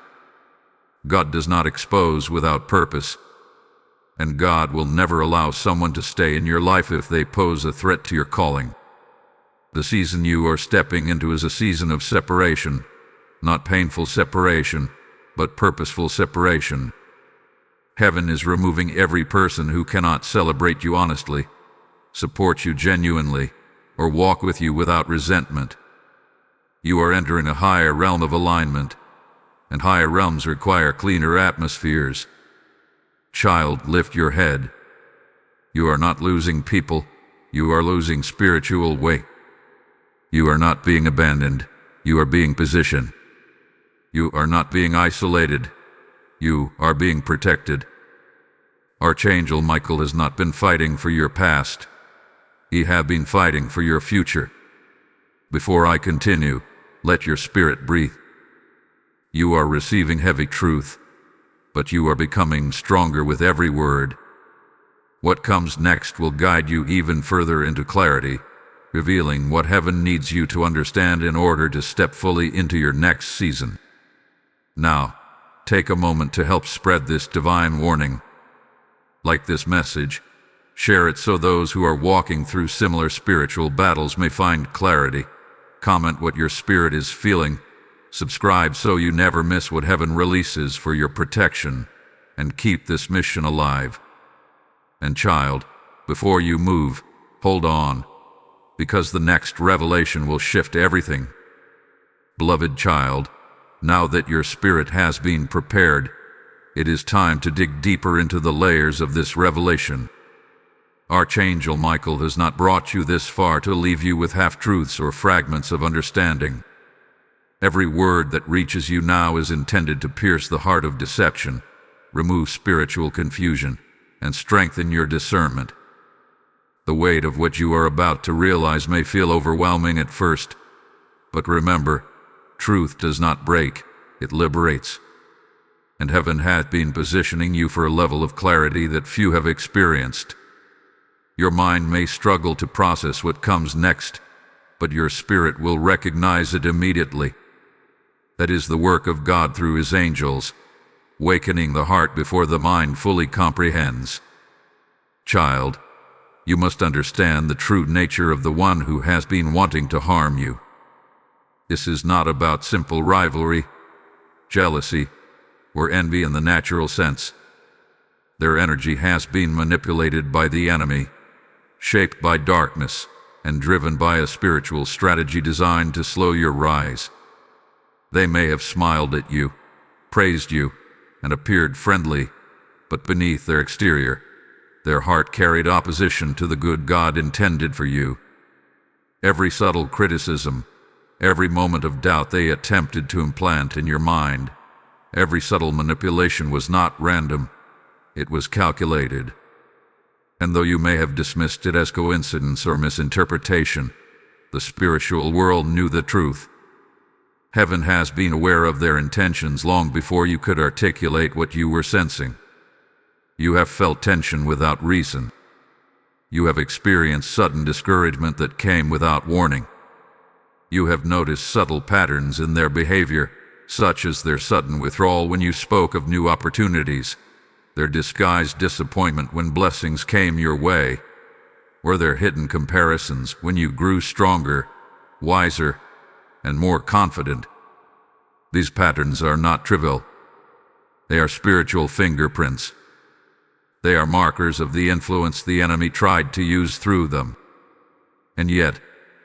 God does not expose without purpose. And God will never allow someone to stay in your life if they pose a threat to your calling. The season you are stepping into is a season of separation, not painful separation, but purposeful separation. Heaven is removing every person who cannot celebrate you honestly, support you genuinely, or walk with you without resentment. You are entering a higher realm of alignment, and higher realms require cleaner atmospheres. Child, lift your head. You are not losing people, you are losing spiritual weight. You are not being abandoned, you are being positioned. You are not being isolated, you are being protected. Archangel Michael has not been fighting for your past. He has been fighting for your future. Before I continue, let your spirit breathe. You are receiving heavy truth, but you are becoming stronger with every word. What comes next will guide you even further into clarity, revealing what heaven needs you to understand in order to step fully into your next season. Now, take a moment to help spread this divine warning. Like this message, share it so those who are walking through similar spiritual battles may find clarity. Comment what your spirit is feeling. Subscribe so you never miss what heaven releases for your protection, and keep this mission alive. And child, before you move, hold on, because the next revelation will shift everything. Beloved child, now that your spirit has been prepared, it is time to dig deeper into the layers of this revelation. Archangel Michael has not brought you this far to leave you with half-truths or fragments of understanding. Every word that reaches you now is intended to pierce the heart of deception, remove spiritual confusion, and strengthen your discernment. The weight of what you are about to realize may feel overwhelming at first, but remember, truth does not break, it liberates. And heaven has been positioning you for a level of clarity that few have experienced. Your mind may struggle to process what comes next, but your spirit will recognize it immediately. That is the work of God through His angels, wakening the heart before the mind fully comprehends. Child, you must understand the true nature of the one who has been wanting to harm you. This is not about simple rivalry, jealousy, or envy in the natural sense. Their energy has been manipulated by the enemy, shaped by darkness, and driven by a spiritual strategy designed to slow your rise. They may have smiled at you, praised you, and appeared friendly, but beneath their exterior, their heart carried opposition to the good God intended for you. Every subtle criticism, every moment of doubt they attempted to implant in your mind, every subtle manipulation was not random, it was calculated. And though you may have dismissed it as coincidence or misinterpretation, the spiritual world knew the truth. Heaven has been aware of their intentions long before you could articulate what you were sensing. You have felt tension without reason. You have experienced sudden discouragement that came without warning. You have noticed subtle patterns in their behavior, such as their sudden withdrawal when you spoke of new opportunities, their disguised disappointment when blessings came your way, or their hidden comparisons when you grew stronger, wiser, and more confident. These patterns are not trivial. They are spiritual fingerprints. They are markers of the influence the enemy tried to use through them. And yet,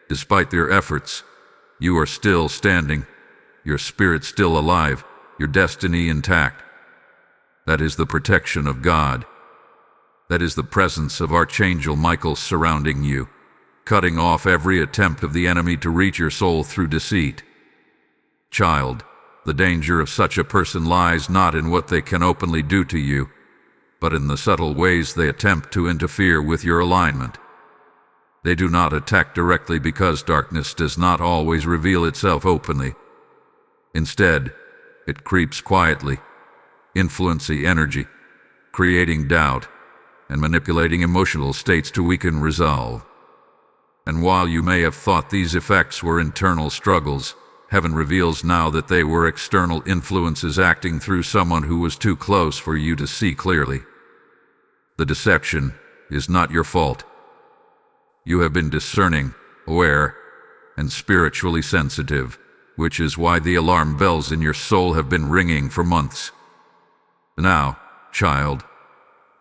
despite their efforts, you are still standing, your spirit still alive, your destiny intact. That is the protection of God. That is the presence of Archangel Michael surrounding you, cutting off every attempt of the enemy to reach your soul through deceit. Child, the danger of such a person lies not in what they can openly do to you, but in the subtle ways they attempt to interfere with your alignment. They do not attack directly because darkness does not always reveal itself openly. Instead, it creeps quietly, influencing energy, creating doubt, and manipulating emotional states to weaken resolve. And while you may have thought these effects were internal struggles, Heaven reveals now that they were external influences acting through someone who was too close for you to see clearly. The deception is not your fault. You have been discerning, aware, and spiritually sensitive, which is why the alarm bells in your soul have been ringing for months. Now, child,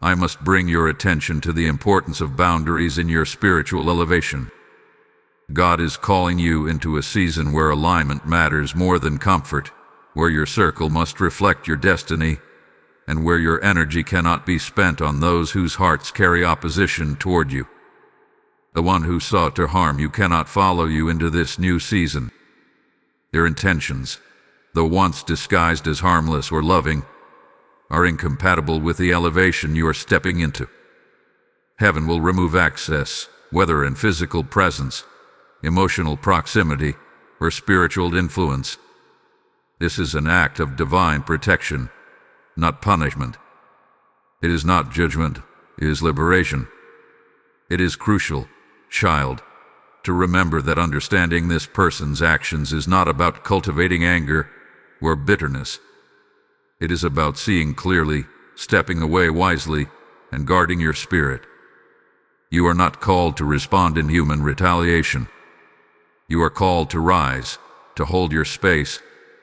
I must bring your attention to the importance of boundaries in your spiritual elevation. God is calling you into a season where alignment matters more than comfort, where your circle must reflect your destiny, and where your energy cannot be spent on those whose hearts carry opposition toward you. The one who sought to harm you cannot follow you into this new season. Your intentions, though once disguised as harmless or loving, are incompatible with the elevation you are stepping into. Heaven will remove access, whether in physical presence, emotional proximity, or spiritual influence. This is an act of divine protection, not punishment. It is not judgment, it is liberation. It is crucial, child, to remember that understanding this person's actions is not about cultivating anger or bitterness. It is about seeing clearly, stepping away wisely, and guarding your spirit. You are not called to respond in human retaliation. You are called to rise, to hold your space,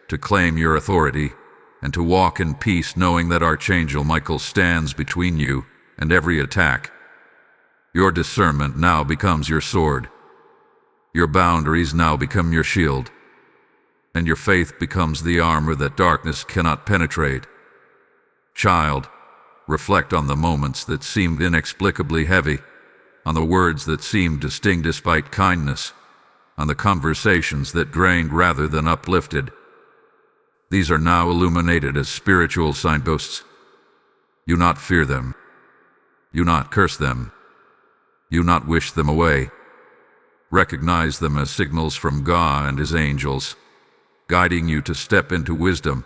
to claim your authority, and to walk in peace knowing that Archangel Michael stands between you and every attack. Your discernment now becomes your sword. Your boundaries now become your shield. And your faith becomes the armor that darkness cannot penetrate. Child, reflect on the moments that seemed inexplicably heavy, on the words that seemed to sting despite kindness, on the conversations that drained rather than uplifted. These are now illuminated as spiritual signposts. You not fear them. You not curse them. You not wish them away. Recognize them as signals from God and His angels, guiding you to step into wisdom,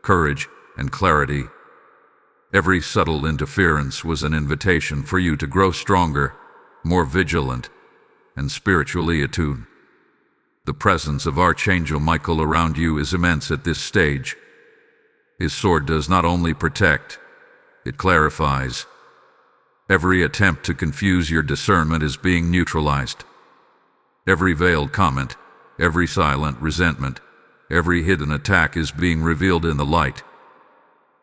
courage, and clarity. Every subtle interference was an invitation for you to grow stronger, more vigilant, and spiritually attuned. The presence of Archangel Michael around you is immense at this stage. His sword does not only protect, it clarifies. Every attempt to confuse your discernment is being neutralized. Every veiled comment, every silent resentment, every hidden attack is being revealed in the light.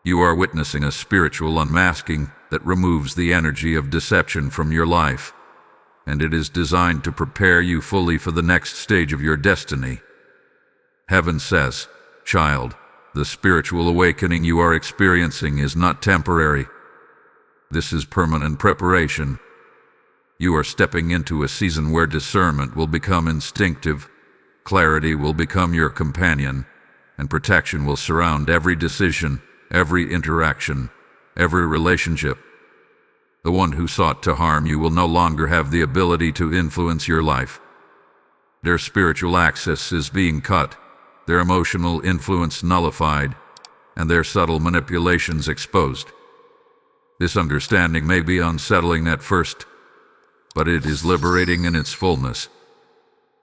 You are witnessing a spiritual unmasking that removes the energy of deception from your life, and it is designed to prepare you fully for the next stage of your destiny. Heaven says, Child, the spiritual awakening you are experiencing is not temporary. This is permanent preparation. You are stepping into a season where discernment will become instinctive, clarity will become your companion, and protection will surround every decision, every interaction, every relationship. The one who sought to harm you will no longer have the ability to influence your life. Their spiritual access is being cut, their emotional influence nullified, and their subtle manipulations exposed. This understanding may be unsettling at first, but it is liberating in its fullness.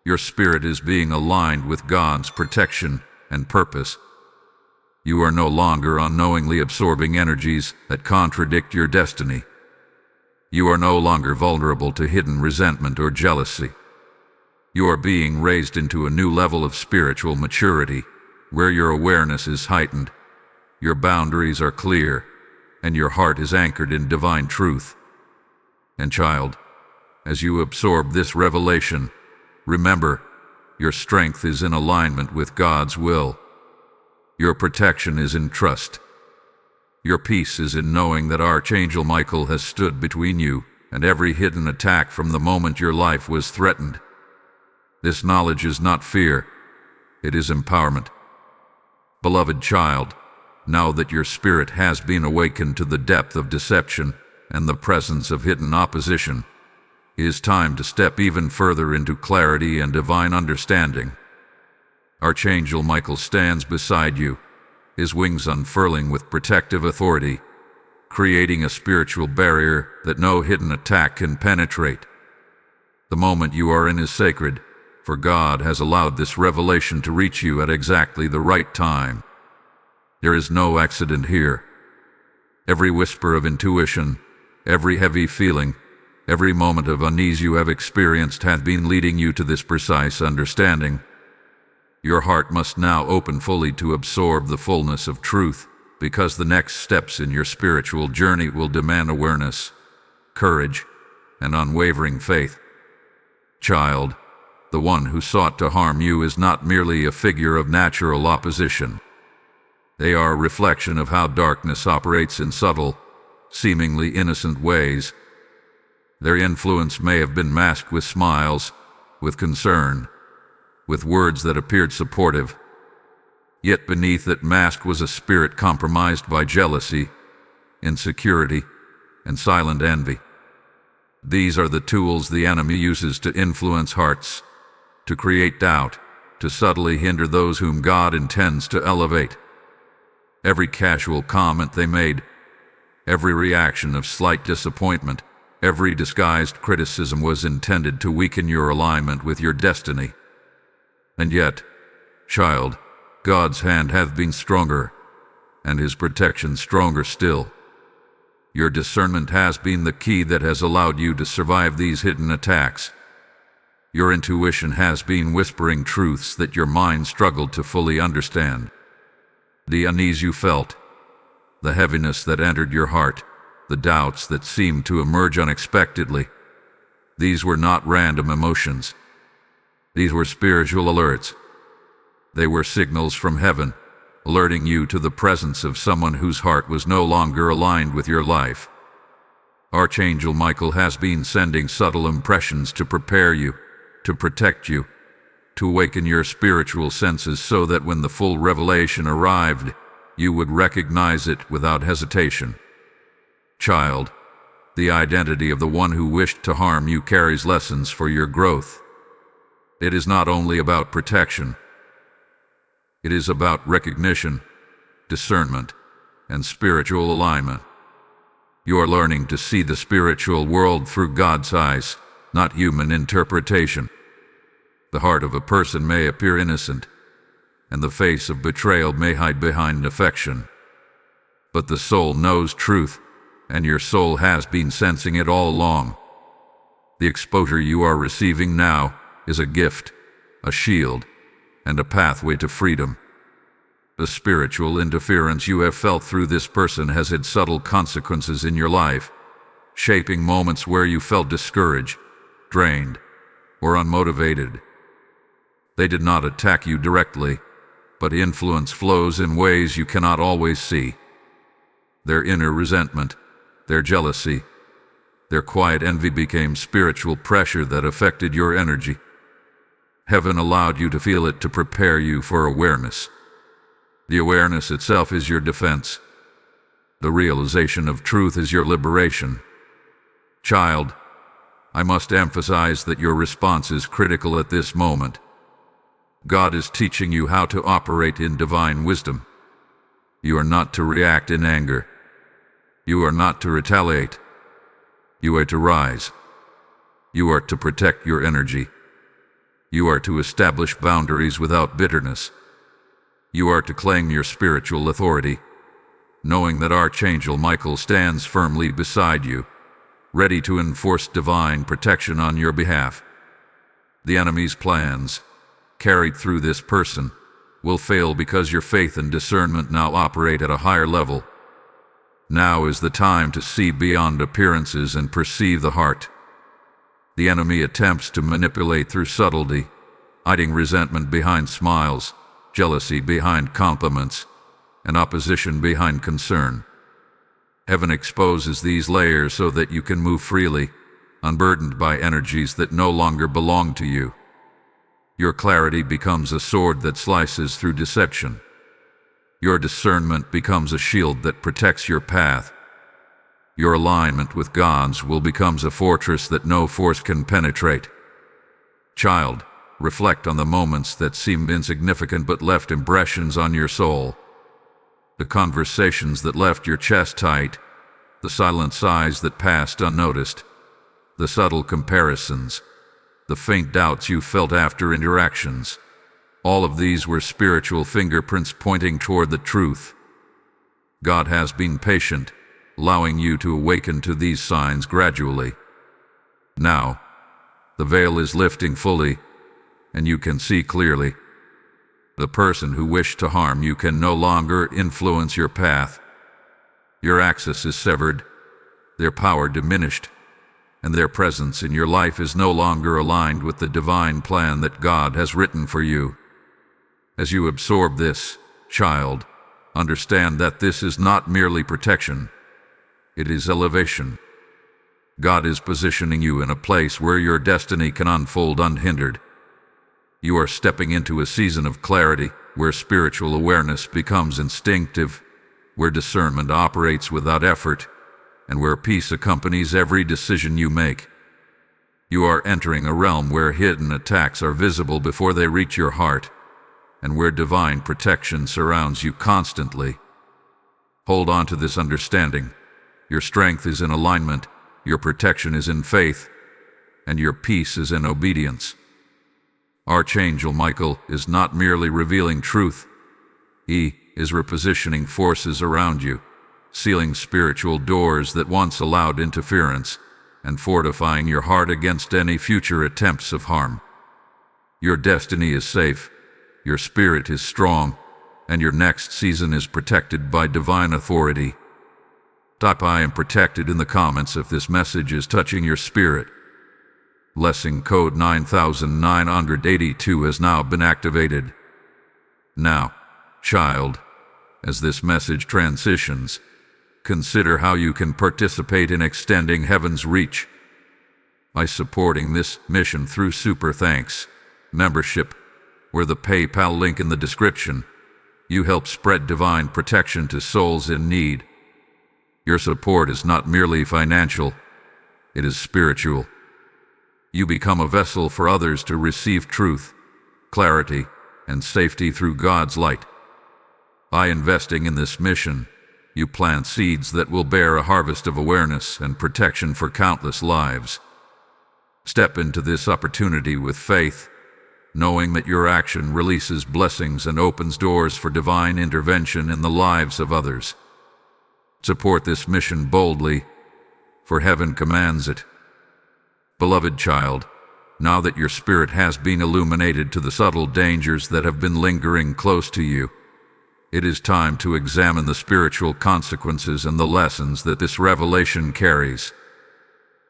Your spirit is being aligned with God's protection and purpose. You are no longer unknowingly absorbing energies that contradict your destiny. You are no longer vulnerable to hidden resentment or jealousy. You are being raised into a new level of spiritual maturity, where your awareness is heightened, your boundaries are clear, and your heart is anchored in divine truth. And child, as you absorb this revelation, remember, your strength is in alignment with God's will. Your protection is in trust. Your peace is in knowing that Archangel Michael has stood between you and every hidden attack from the moment your life was threatened. This knowledge is not fear, it is empowerment. Beloved child, now that your spirit has been awakened to the depth of deception and the presence of hidden opposition, it is time to step even further into clarity and divine understanding. Archangel Michael stands beside you, his wings unfurling with protective authority, creating a spiritual barrier that no hidden attack can penetrate. The moment you are in is sacred, for God has allowed this revelation to reach you at exactly the right time. There is no accident here. Every whisper of intuition, every heavy feeling, every moment of unease you have experienced hath been leading you to this precise understanding. Your heart must now open fully to absorb the fullness of truth, because the next steps in your spiritual journey will demand awareness, courage, and unwavering faith. Child, the one who sought to harm you is not merely a figure of natural opposition. They are a reflection of how darkness operates in subtle, seemingly innocent ways. Their influence may have been masked with smiles, with concern, with words that appeared supportive. Yet beneath that mask was a spirit compromised by jealousy, insecurity, and silent envy. These are the tools the enemy uses to influence hearts, to create doubt, to subtly hinder those whom God intends to elevate. Every casual comment they made, every reaction of slight disappointment, every disguised criticism was intended to weaken your alignment with your destiny. And yet, child, God's hand hath been stronger, and his protection stronger still. Your discernment has been the key that has allowed you to survive these hidden attacks. Your intuition has been whispering truths that your mind struggled to fully understand. The unease you felt, the heaviness that entered your heart, the doubts that seemed to emerge unexpectedly, these were not random emotions. These were spiritual alerts. They were signals from heaven, alerting you to the presence of someone whose heart was no longer aligned with your life. Archangel Michael has been sending subtle impressions to prepare you, to protect you, to awaken your spiritual senses so that when the full revelation arrived, you would recognize it without hesitation. Child, the identity of the one who wished to harm you carries lessons for your growth. It is not only about protection. It is about recognition, discernment, and spiritual alignment. You are learning to see the spiritual world through God's eyes, not human interpretation. The heart of a person may appear innocent, and the face of betrayal may hide behind affection. But the soul knows truth, and your soul has been sensing it all along. The exposure you are receiving now is a gift, a shield, and a pathway to freedom. The spiritual interference you have felt through this person has had subtle consequences in your life, shaping moments where you felt discouraged, drained, or unmotivated. They did not attack you directly, but influence flows in ways you cannot always see. Their inner resentment, their jealousy, their quiet envy became spiritual pressure that affected your energy. Heaven allowed you to feel it to prepare you for awareness. The awareness itself is your defense. The realization of truth is your liberation. Child, I must emphasize that your response is critical at this moment. God is teaching you how to operate in divine wisdom. You are not to react in anger. You are not to retaliate. You are to rise. You are to protect your energy. You are to establish boundaries without bitterness. You are to claim your spiritual authority, knowing that Archangel Michael stands firmly beside you, ready to enforce divine protection on your behalf. The enemy's plans, carried through this person, will fail because your faith and discernment now operate at a higher level. Now is the time to see beyond appearances and perceive the heart. The enemy attempts to manipulate through subtlety, hiding resentment behind smiles, jealousy behind compliments, and opposition behind concern. Heaven exposes these layers so that you can move freely, unburdened by energies that no longer belong to you. Your clarity becomes a sword that slices through deception. Your discernment becomes a shield that protects your path. Your alignment with God's will becomes a fortress that no force can penetrate. Child, reflect on the moments that seemed insignificant but left impressions on your soul. The conversations that left your chest tight, the silent sighs that passed unnoticed, the subtle comparisons, the faint doubts you felt after interactions. All of these were spiritual fingerprints pointing toward the truth. God has been patient, allowing you to awaken to these signs gradually. Now, the veil is lifting fully, and you can see clearly. The person who wished to harm you can no longer influence your path. Your access is severed, their power diminished, and their presence in your life is no longer aligned with the divine plan that God has written for you. As you absorb this, child, understand that this is not merely protection. It is elevation. God is positioning you in a place where your destiny can unfold unhindered. You are stepping into a season of clarity, where spiritual awareness becomes instinctive, where discernment operates without effort, and where peace accompanies every decision you make. You are entering a realm where hidden attacks are visible before they reach your heart, and where divine protection surrounds you constantly. Hold on to this understanding. Your strength is in alignment, your protection is in faith, and your peace is in obedience. Archangel Michael is not merely revealing truth. He is repositioning forces around you, sealing spiritual doors that once allowed interference, and fortifying your heart against any future attempts of harm. Your destiny is safe, your spirit is strong, and your next season is protected by divine authority. Type "I am protected" in the comments if this message is touching your spirit. Blessing code 9982 has now been activated. Now, child, as this message transitions, consider how you can participate in extending heaven's reach. By supporting this mission through Super Thanks membership, or the PayPal link in the description, you help spread divine protection to souls in need. Your support is not merely financial, it is spiritual. You become a vessel for others to receive truth, clarity, and safety through God's light. By investing in this mission, you plant seeds that will bear a harvest of awareness and protection for countless lives. Step into this opportunity with faith, knowing that your action releases blessings and opens doors for divine intervention in the lives of others. Support this mission boldly, for heaven commands it. Beloved child, now that your spirit has been illuminated to the subtle dangers that have been lingering close to you, it is time to examine the spiritual consequences and the lessons that this revelation carries.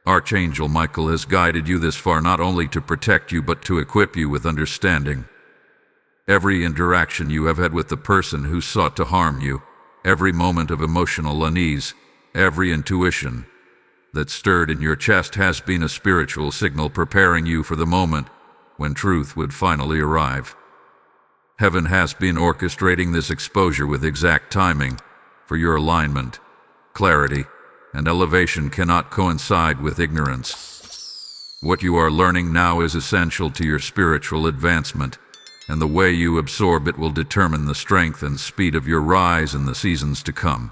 Archangel Michael has guided you this far not only to protect you but to equip you with understanding. Every interaction you have had with the person who sought to harm you, every moment of emotional unease, every intuition that stirred in your chest has been a spiritual signal preparing you for the moment when truth would finally arrive. Heaven has been orchestrating this exposure with exact timing, for your alignment, clarity, and elevation cannot coincide with ignorance. What you are learning now is essential to your spiritual advancement, and the way you absorb it will determine the strength and speed of your rise in the seasons to come.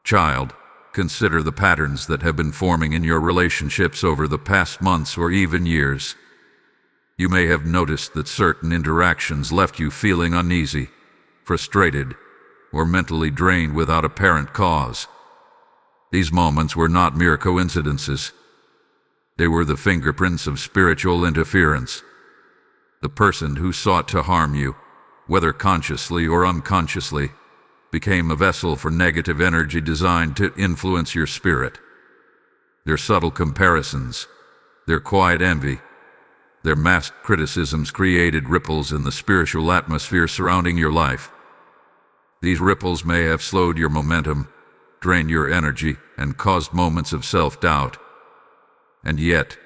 Child, consider the patterns that have been forming in your relationships over the past months or even years. You may have noticed that certain interactions left you feeling uneasy, frustrated, or mentally drained without apparent cause. These moments were not mere coincidences. They were the fingerprints of spiritual interference. The person who sought to harm you, whether consciously or unconsciously, became a vessel for negative energy designed to influence your spirit. Their subtle comparisons, their quiet envy, their masked criticisms created ripples in the spiritual atmosphere surrounding your life. These ripples may have slowed your momentum, drained your energy, and caused moments of self-doubt. And yet,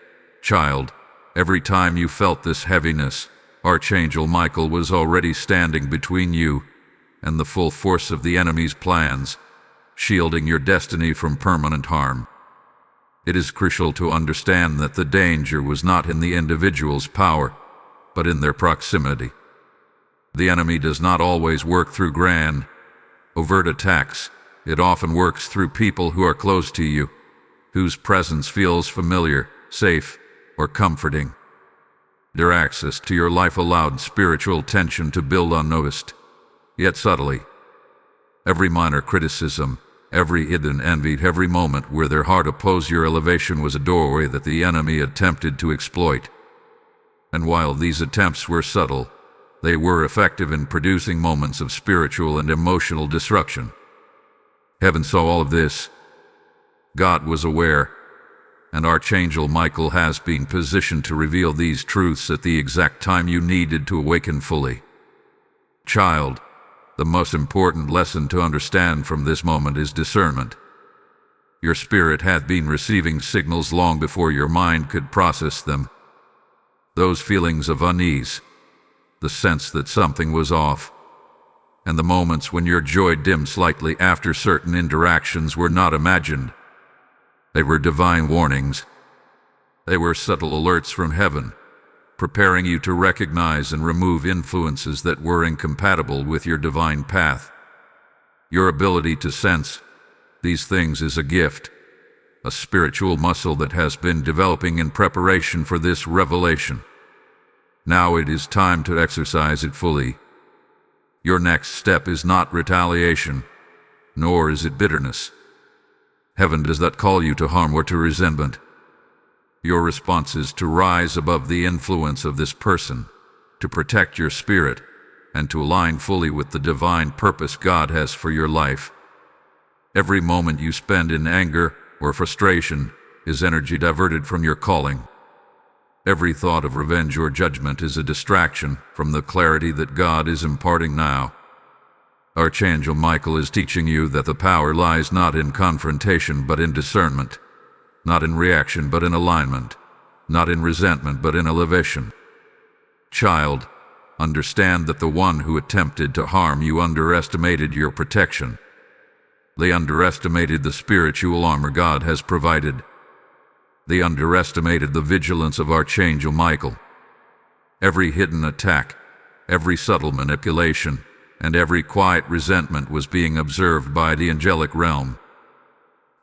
child, every time you felt this heaviness, Archangel Michael was already standing between you and the full force of the enemy's plans, shielding your destiny from permanent harm. It is crucial to understand that the danger was not in the individual's power, but in their proximity. The enemy does not always work through grand, overt attacks. It often works through people who are close to you, whose presence feels familiar, safe, or comforting. Their access to your life allowed spiritual tension to build unnoticed, yet subtly. Every minor criticism, every hidden envy, every moment where their heart opposed your elevation was a doorway that the enemy attempted to exploit. And while these attempts were subtle, they were effective in producing moments of spiritual and emotional destruction. Heaven saw all of this. God was aware, and Archangel Michael has been positioned to reveal these truths at the exact time you needed to awaken fully. Child, the most important lesson to understand from this moment is discernment. Your spirit had been receiving signals long before your mind could process them. Those feelings of unease, the sense that something was off, and the moments when your joy dimmed slightly after certain interactions were not imagined. They were divine warnings. They were subtle alerts from heaven, preparing you to recognize and remove influences that were incompatible with your divine path. Your ability to sense these things is a gift, a spiritual muscle that has been developing in preparation for this revelation. Now it is time to exercise it fully. Your next step is not retaliation, nor is it bitterness. Heaven does not call you to harm or to resentment. Your response is to rise above the influence of this person, to protect your spirit, and to align fully with the divine purpose God has for your life. Every moment you spend in anger or frustration is energy diverted from your calling. Every thought of revenge or judgment is a distraction from the clarity that God is imparting now. Archangel Michael is teaching you that the power lies not in confrontation but in discernment, not in reaction but in alignment, not in resentment but in elevation. Child, understand that the one who attempted to harm you underestimated your protection. They underestimated the spiritual armor God has provided. They underestimated the vigilance of Archangel Michael. Every hidden attack, every subtle manipulation, and every quiet resentment was being observed by the angelic realm.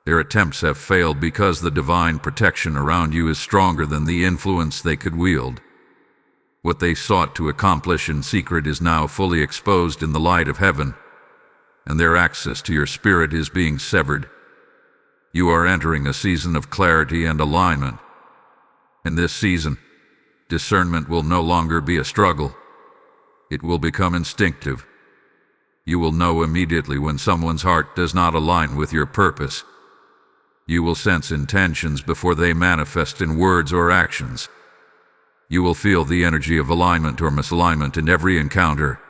Their attempts have failed because the divine protection around you is stronger than the influence they could wield. What they sought to accomplish in secret is now fully exposed in the light of heaven, and their access to your spirit is being severed. You are entering a season of clarity and alignment. In this season, discernment will no longer be a struggle. It will become instinctive. You will know immediately when someone's heart does not align with your purpose. You will sense intentions before they manifest in words or actions. You will feel the energy of alignment or misalignment in every encounter.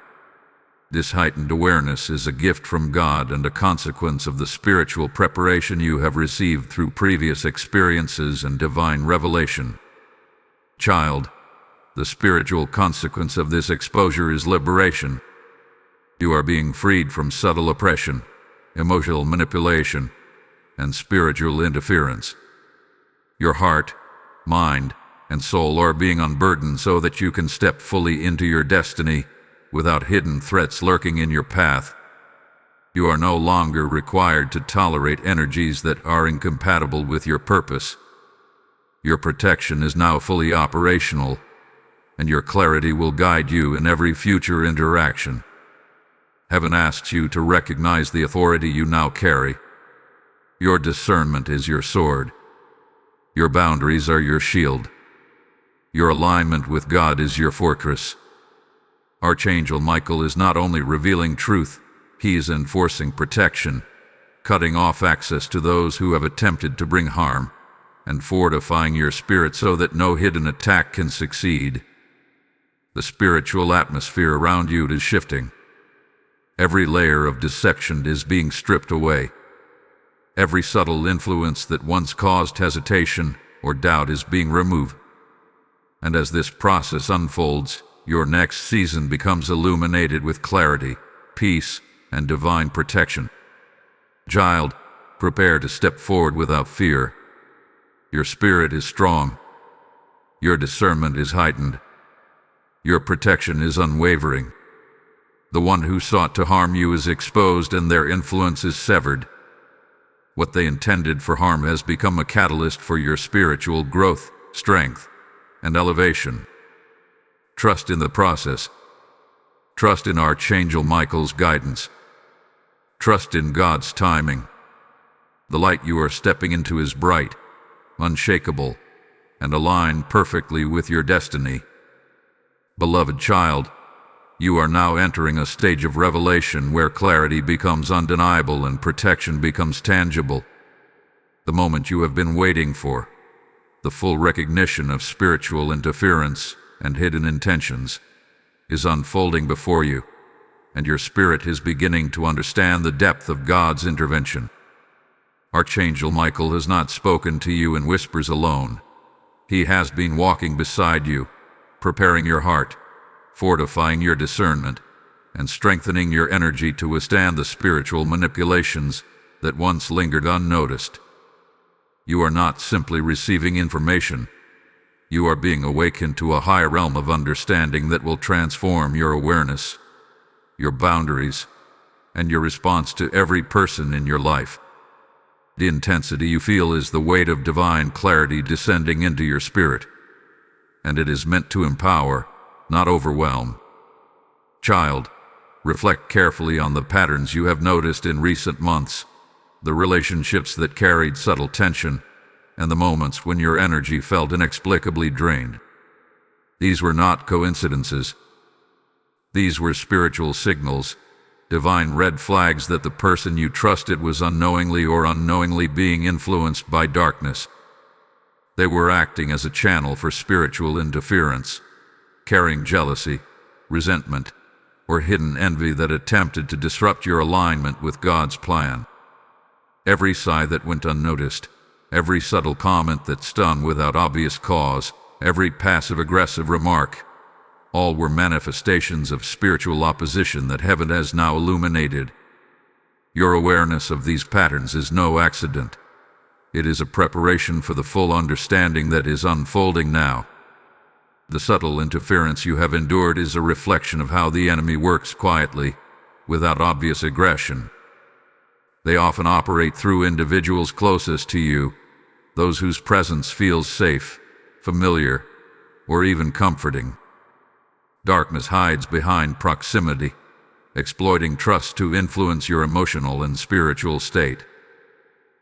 This heightened awareness is a gift from God and a consequence of the spiritual preparation you have received through previous experiences and divine revelation. Child, the spiritual consequence of this exposure is liberation. You are being freed from subtle oppression, emotional manipulation, and spiritual interference. Your heart, mind, and soul are being unburdened so that you can step fully into your destiny without hidden threats lurking in your path. You are no longer required to tolerate energies that are incompatible with your purpose. Your protection is now fully operational, and your clarity will guide you in every future interaction. Heaven asks you to recognize the authority you now carry. Your discernment is your sword. Your boundaries are your shield. Your alignment with God is your fortress. Archangel Michael is not only revealing truth, he is enforcing protection, cutting off access to those who have attempted to bring harm, and fortifying your spirit so that no hidden attack can succeed. The spiritual atmosphere around you is shifting. Every layer of deception is being stripped away. Every subtle influence that once caused hesitation or doubt is being removed. And as this process unfolds, your next season becomes illuminated with clarity, peace, and divine protection. Child, prepare to step forward without fear. Your spirit is strong. Your discernment is heightened. Your protection is unwavering. The one who sought to harm you is exposed and their influence is severed. What they intended for harm has become a catalyst for your spiritual growth, strength, and elevation. Trust in the process. Trust in Archangel Michael's guidance. Trust in God's timing. The light you are stepping into is bright, unshakable, and aligned perfectly with your destiny. Beloved child, you are now entering a stage of revelation where clarity becomes undeniable and protection becomes tangible. The moment you have been waiting for, the full recognition of spiritual interference and hidden intentions, is unfolding before you, and your spirit is beginning to understand the depth of God's intervention. Archangel Michael has not spoken to you in whispers alone. He has been walking beside you, preparing your heart, fortifying your discernment, and strengthening your energy to withstand the spiritual manipulations that once lingered unnoticed. You are not simply receiving information. You are being awakened to a higher realm of understanding that will transform your awareness, your boundaries, and your response to every person in your life. The intensity you feel is the weight of divine clarity descending into your spirit, and it is meant to empower, not overwhelm. Child, reflect carefully on the patterns you have noticed in recent months, the relationships that carried subtle tension, and the moments when your energy felt inexplicably drained. These were not coincidences. These were spiritual signals, divine red flags that the person you trusted was unknowingly or unknowingly being influenced by darkness. They were acting as a channel for spiritual interference, carrying jealousy, resentment, or hidden envy that attempted to disrupt your alignment with God's plan. Every sigh that went unnoticed, every subtle comment that stung without obvious cause, every passive-aggressive remark, all were manifestations of spiritual opposition that heaven has now illuminated. Your awareness of these patterns is no accident. It is a preparation for the full understanding that is unfolding now. The subtle interference you have endured is a reflection of how the enemy works quietly, without obvious aggression. They often operate through individuals closest to you, those whose presence feels safe, familiar, or even comforting. Darkness hides behind proximity, exploiting trust to influence your emotional and spiritual state.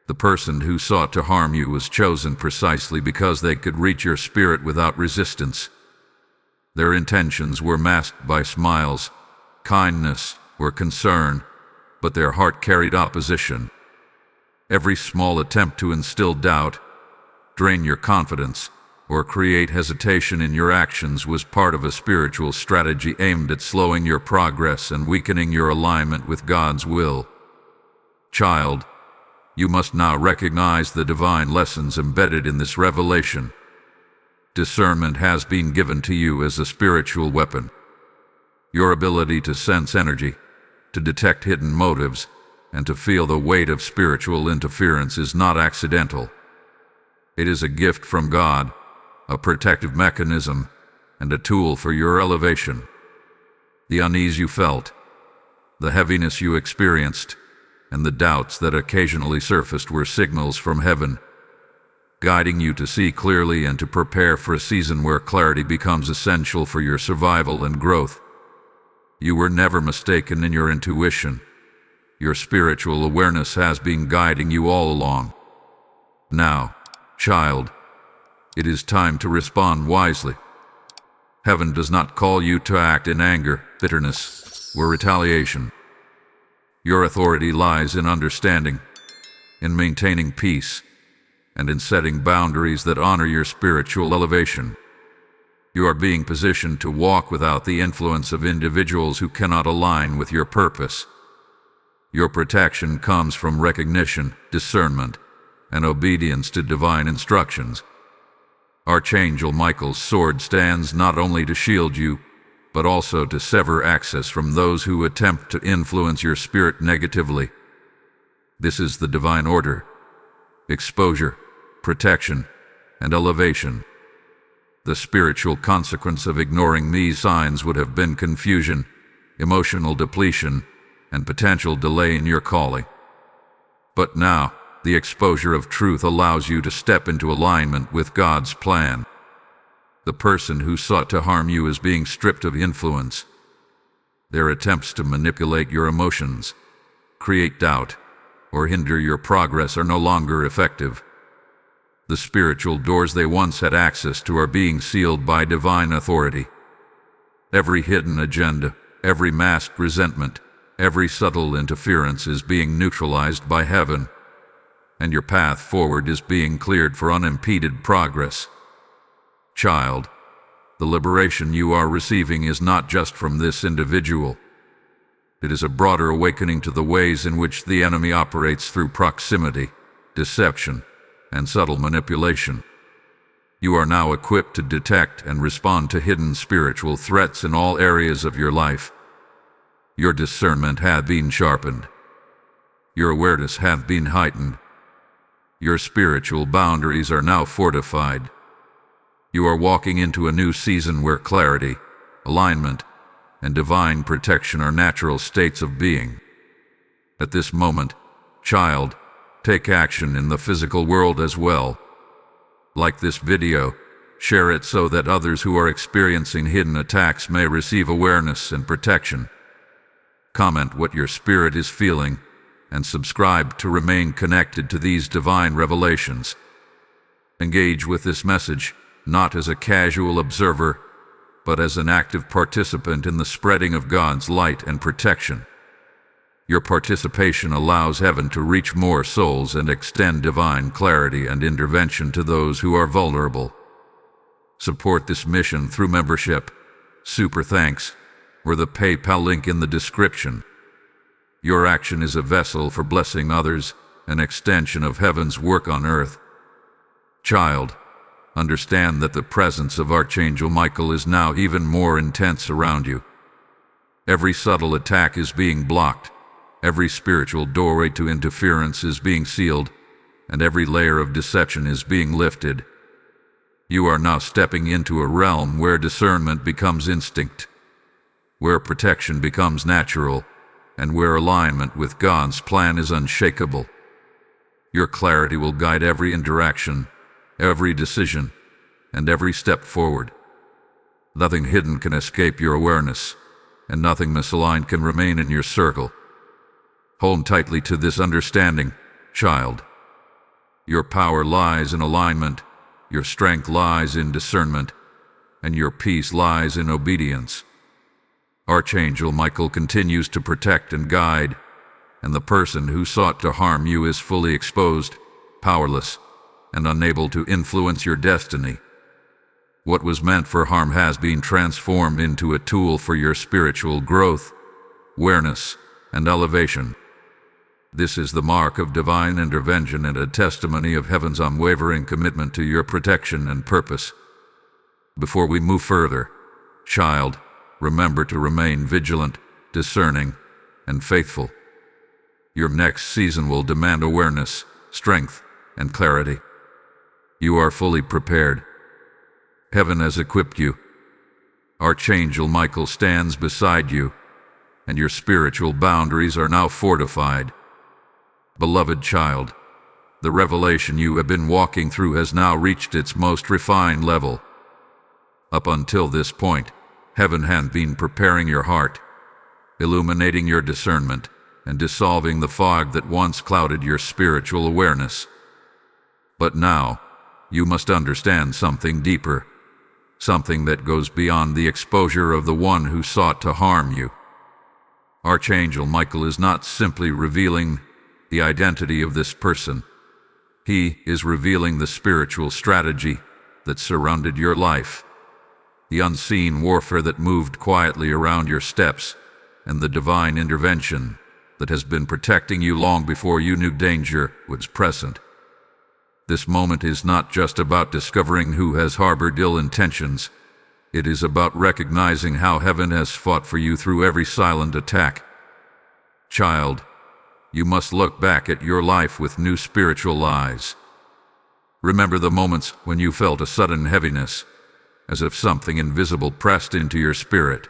The person who sought to harm you was chosen precisely because they could reach your spirit without resistance. Their intentions were masked by smiles, kindness, or concern, but their heart carried opposition. Every small attempt to instill doubt, drain your confidence, or create hesitation in your actions was part of a spiritual strategy aimed at slowing your progress and weakening your alignment with God's will. Child, you must now recognize the divine lessons embedded in this revelation. Discernment has been given to you as a spiritual weapon. Your ability to sense energy, to detect hidden motives, and to feel the weight of spiritual interference is not accidental. It is a gift from God, a protective mechanism, and a tool for your elevation. The unease you felt, the heaviness you experienced, and the doubts that occasionally surfaced were signals from heaven, guiding you to see clearly and to prepare for a season where clarity becomes essential for your survival and growth. You were never mistaken in your intuition. Your spiritual awareness has been guiding you all along. Now, child, it is time to respond wisely. Heaven does not call you to act in anger, bitterness, or retaliation. Your authority lies in understanding, in maintaining peace, and in setting boundaries that honor your spiritual elevation. You are being positioned to walk without the influence of individuals who cannot align with your purpose. Your protection comes from recognition, discernment, and obedience to divine instructions. Archangel Michael's sword stands not only to shield you, but also to sever access from those who attempt to influence your spirit negatively. This is the divine order: exposure, protection, and elevation. The spiritual consequence of ignoring these signs would have been confusion, emotional depletion, and potential delay in your calling. But now, the exposure of truth allows you to step into alignment with God's plan. The person who sought to harm you is being stripped of influence. Their attempts to manipulate your emotions, create doubt, or hinder your progress are no longer effective. The spiritual doors they once had access to are being sealed by divine authority. Every hidden agenda, every masked resentment, every subtle interference is being neutralized by heaven, and your path forward is being cleared for unimpeded progress. Child, the liberation you are receiving is not just from this individual. It is a broader awakening to the ways in which the enemy operates through proximity, deception, and subtle manipulation. You are now equipped to detect and respond to hidden spiritual threats in all areas of your life. Your discernment hath been sharpened. Your awareness hath been heightened. Your spiritual boundaries are now fortified. You are walking into a new season where clarity, alignment, and divine protection are natural states of being. At this moment, child, take action in the physical world as well. Like this video, share it so that others who are experiencing hidden attacks may receive awareness and protection. Comment what your spirit is feeling, and subscribe to remain connected to these divine revelations. Engage with this message, not as a casual observer, but as an active participant in the spreading of God's light and protection. Your participation allows heaven to reach more souls and extend divine clarity and intervention to those who are vulnerable. Support this mission through membership, super thanks, or the PayPal link in the description. Your action is a vessel for blessing others, an extension of heaven's work on earth. Child, understand that the presence of Archangel Michael is now even more intense around you. Every subtle attack is being blocked, every spiritual doorway to interference is being sealed, and every layer of deception is being lifted. You are now stepping into a realm where discernment becomes instinct, where protection becomes natural, and where alignment with God's plan is unshakable. Your clarity will guide every interaction, every decision, and every step forward. Nothing hidden can escape your awareness, and nothing misaligned can remain in your circle. Hold tightly to this understanding, child. Your power lies in alignment, your strength lies in discernment, and your peace lies in obedience. Archangel Michael continues to protect and guide, and the person who sought to harm you is fully exposed, powerless, and unable to influence your destiny. What was meant for harm has been transformed into a tool for your spiritual growth, awareness, and elevation. This is the mark of divine intervention and a testimony of heaven's unwavering commitment to your protection and purpose. Before we move further, child, remember to remain vigilant, discerning, and faithful. Your next season will demand awareness, strength, and clarity. You are fully prepared. Heaven has equipped you. Archangel Michael stands beside you, and your spiritual boundaries are now fortified. Beloved child, the revelation you have been walking through has now reached its most refined level. Up until this point, heaven had been preparing your heart, illuminating your discernment, and dissolving the fog that once clouded your spiritual awareness. But now, you must understand something deeper, something that goes beyond the exposure of the one who sought to harm you. Archangel Michael is not simply revealing the identity of this person. He is revealing the spiritual strategy that surrounded your life, the unseen warfare that moved quietly around your steps, and the divine intervention that has been protecting you long before you knew danger was present. This moment is not just about discovering who has harbored ill intentions. It is about recognizing how heaven has fought for you through every silent attack. Child, you must look back at your life with new spiritual eyes. Remember the moments when you felt a sudden heaviness, as if something invisible pressed into your spirit.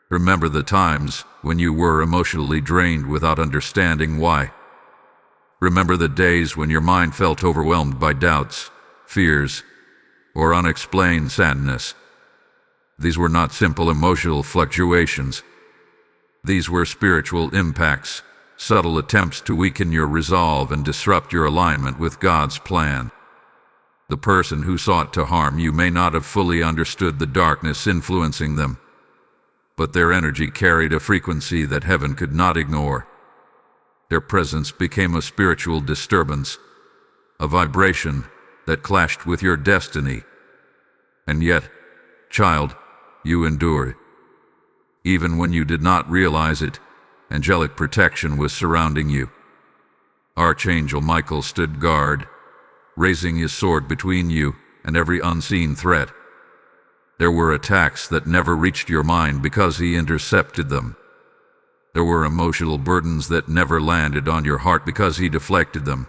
Remember the times when you were emotionally drained without understanding why. Remember the days when your mind felt overwhelmed by doubts, fears, or unexplained sadness. These were not simple emotional fluctuations. These were spiritual impacts, subtle attempts to weaken your resolve and disrupt your alignment with God's plan. The person who sought to harm you may not have fully understood the darkness influencing them, but their energy carried a frequency that heaven could not ignore. Their presence became a spiritual disturbance, a vibration that clashed with your destiny. And yet, child, you endured. Even when you did not realize it, angelic protection was surrounding you. Archangel Michael stood guard, raising his sword between you and every unseen threat. There were attacks that never reached your mind because he intercepted them. There were emotional burdens that never landed on your heart because he deflected them.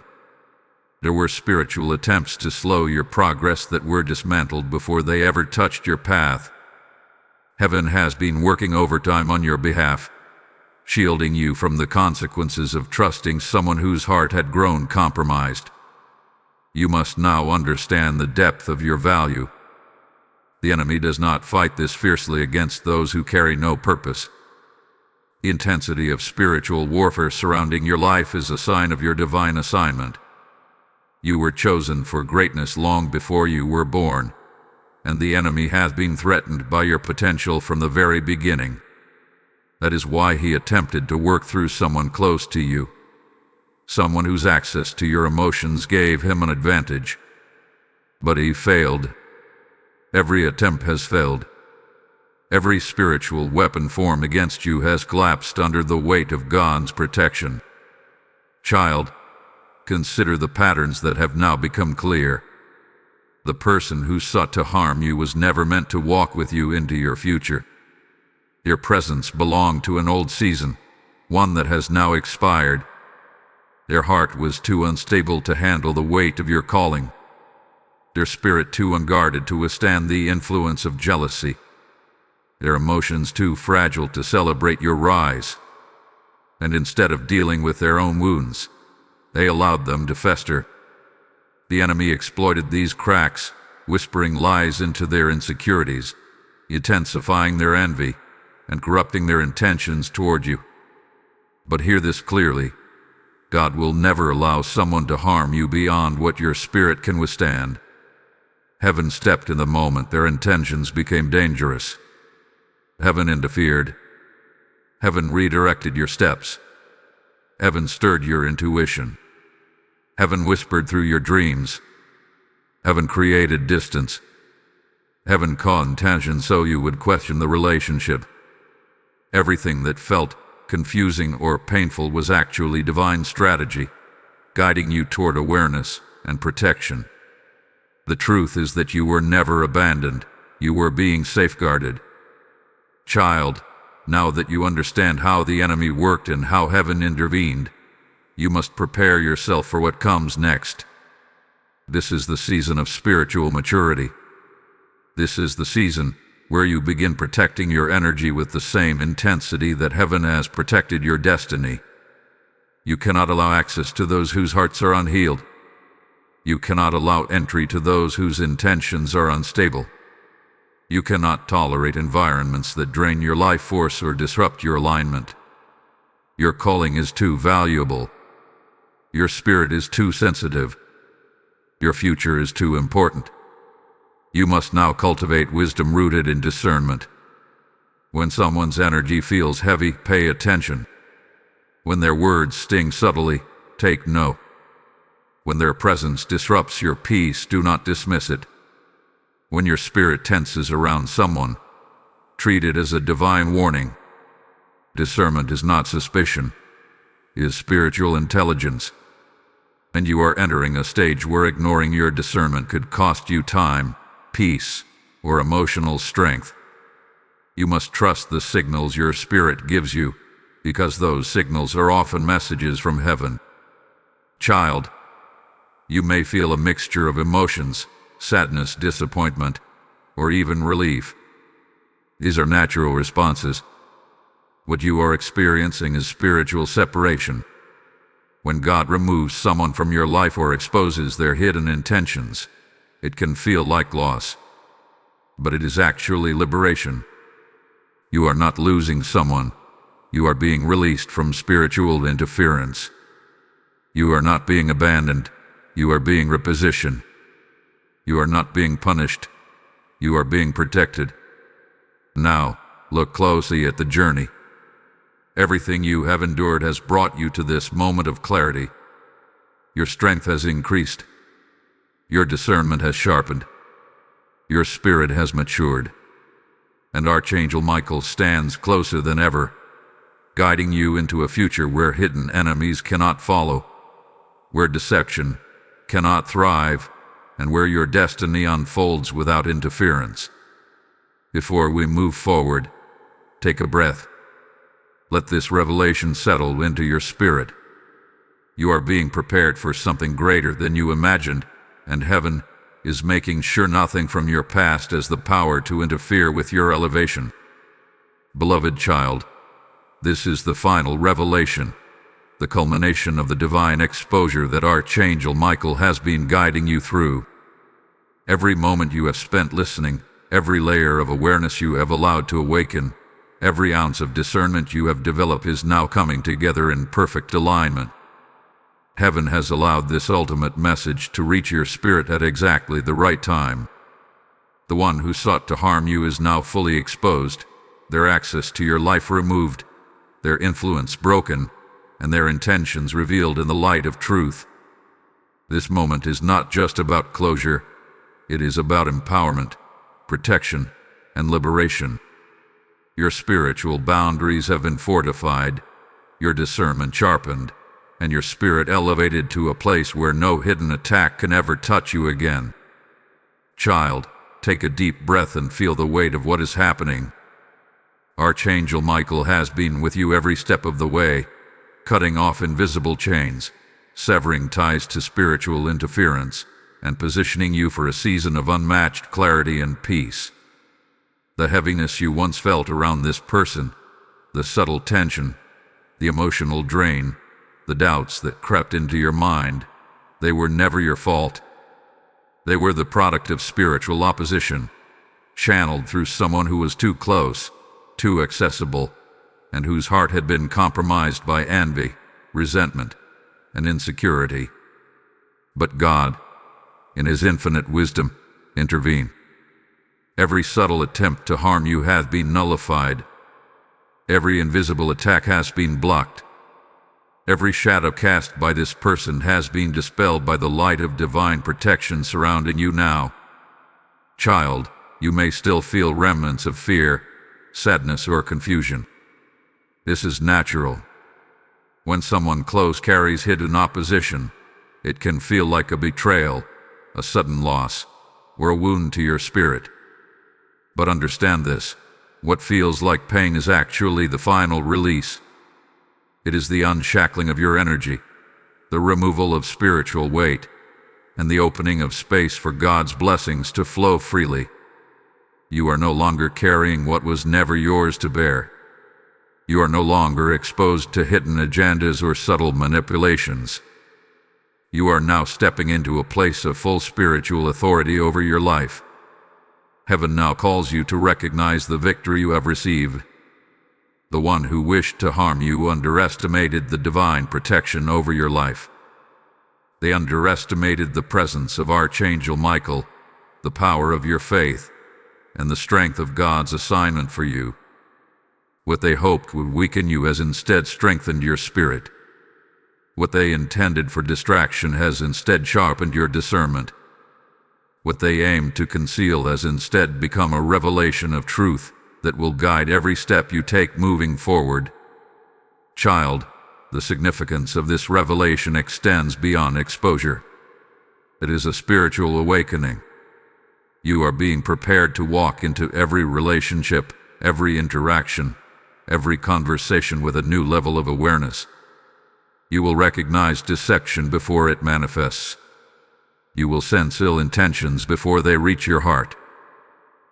There were spiritual attempts to slow your progress that were dismantled before they ever touched your path. Heaven has been working overtime on your behalf, shielding you from the consequences of trusting someone whose heart had grown compromised. You must now understand the depth of your value. The enemy does not fight this fiercely against those who carry no purpose. The intensity of spiritual warfare surrounding your life is a sign of your divine assignment. You were chosen for greatness long before you were born, and the enemy has been threatened by your potential from the very beginning. That is why he attempted to work through someone close to you, someone whose access to your emotions gave him an advantage. But he failed. Every attempt has failed. Every spiritual weapon formed against you has collapsed under the weight of God's protection. Child, consider the patterns that have now become clear. The person who sought to harm you was never meant to walk with you into your future. Your presence belonged to an old season, one that has now expired. Their heart was too unstable to handle the weight of your calling. Their spirit too unguarded to withstand the influence of jealousy. Their emotions too fragile to celebrate your rise. And instead of dealing with their own wounds, they allowed them to fester. The enemy exploited these cracks, whispering lies into their insecurities, intensifying their envy, and corrupting their intentions toward you. But hear this clearly. God will never allow someone to harm you beyond what your spirit can withstand. Heaven stepped in the moment their intentions became dangerous. Heaven interfered. Heaven redirected your steps. Heaven stirred your intuition. Heaven whispered through your dreams. Heaven created distance. Heaven caused tension so you would question the relationship. Everything that felt confusing or painful was actually divine strategy, guiding you toward awareness and protection. The truth is that you were never abandoned. You were being safeguarded. Child, now that you understand how the enemy worked and how heaven intervened, you must prepare yourself for what comes next. This is the season of spiritual maturity. This is the season where you begin protecting your energy with the same intensity that heaven has protected your destiny. You cannot allow access to those whose hearts are unhealed. You cannot allow entry to those whose intentions are unstable. You cannot tolerate environments that drain your life force or disrupt your alignment. Your calling is too valuable. Your spirit is too sensitive. Your future is too important. You must now cultivate wisdom rooted in discernment. When someone's energy feels heavy, pay attention. When their words sting subtly, take note. When their presence disrupts your peace, do not dismiss it. When your spirit tenses around someone, treat it as a divine warning. Discernment is not suspicion, it is spiritual intelligence. And you are entering a stage where ignoring your discernment could cost you time, peace, or emotional strength. You must trust the signals your spirit gives you, because those signals are often messages from heaven. Child, you may feel a mixture of emotions, sadness, disappointment, or even relief. These are natural responses. What you are experiencing is spiritual separation. When God removes someone from your life or exposes their hidden intentions, it can feel like loss, but it is actually liberation. You are not losing someone. You are being released from spiritual interference. You are not being abandoned. You are being repositioned. You are not being punished. You are being protected. Now, look closely at the journey. Everything you have endured has brought you to this moment of clarity. Your strength has increased. Your discernment has sharpened. Your spirit has matured. And Archangel Michael stands closer than ever, guiding you into a future where hidden enemies cannot follow, where deception cannot thrive, and where your destiny unfolds without interference. Before we move forward, take a breath. Let this revelation settle into your spirit. You are being prepared for something greater than you imagined, and heaven is making sure nothing from your past has the power to interfere with your elevation. Beloved child, this is the final revelation, the culmination of the divine exposure that Archangel Michael has been guiding you through. Every moment you have spent listening, every layer of awareness you have allowed to awaken, every ounce of discernment you have developed is now coming together in perfect alignment. Heaven has allowed this ultimate message to reach your spirit at exactly the right time. The one who sought to harm you is now fully exposed, their access to your life removed, their influence broken, and their intentions revealed in the light of truth. This moment is not just about closure, it is about empowerment, protection, and liberation. Your spiritual boundaries have been fortified, your discernment sharpened, and your spirit elevated to a place where no hidden attack can ever touch you again. Child, take a deep breath and feel the weight of what is happening. Archangel Michael has been with you every step of the way, cutting off invisible chains, severing ties to spiritual interference, and positioning you for a season of unmatched clarity and peace. The heaviness you once felt around this person, the subtle tension, the emotional drain, the doubts that crept into your mind, they were never your fault. They were the product of spiritual opposition, channeled through someone who was too close, too accessible, and whose heart had been compromised by envy, resentment, and insecurity. But God, in His infinite wisdom, intervened. Every subtle attempt to harm you has been nullified. Every invisible attack has been blocked. Every shadow cast by this person has been dispelled by the light of divine protection surrounding you now. Child, you may still feel remnants of fear, sadness, or confusion. This is natural. When someone close carries hidden opposition, it can feel like a betrayal, a sudden loss, or a wound to your spirit. But understand this: what feels like pain is actually the final release. It is the unshackling of your energy, the removal of spiritual weight, and the opening of space for God's blessings to flow freely. You are no longer carrying what was never yours to bear. You are no longer exposed to hidden agendas or subtle manipulations. You are now stepping into a place of full spiritual authority over your life. Heaven now calls you to recognize the victory you have received. The one who wished to harm you underestimated the divine protection over your life. They underestimated the presence of Archangel Michael, the power of your faith, and the strength of God's assignment for you. What they hoped would weaken you has instead strengthened your spirit. What they intended for distraction has instead sharpened your discernment. What they aimed to conceal has instead become a revelation of truth that will guide every step you take moving forward. Child, the significance of this revelation extends beyond exposure. It is a spiritual awakening. You are being prepared to walk into every relationship, every interaction, every conversation with a new level of awareness. You will recognize deception before it manifests. You will sense ill intentions before they reach your heart.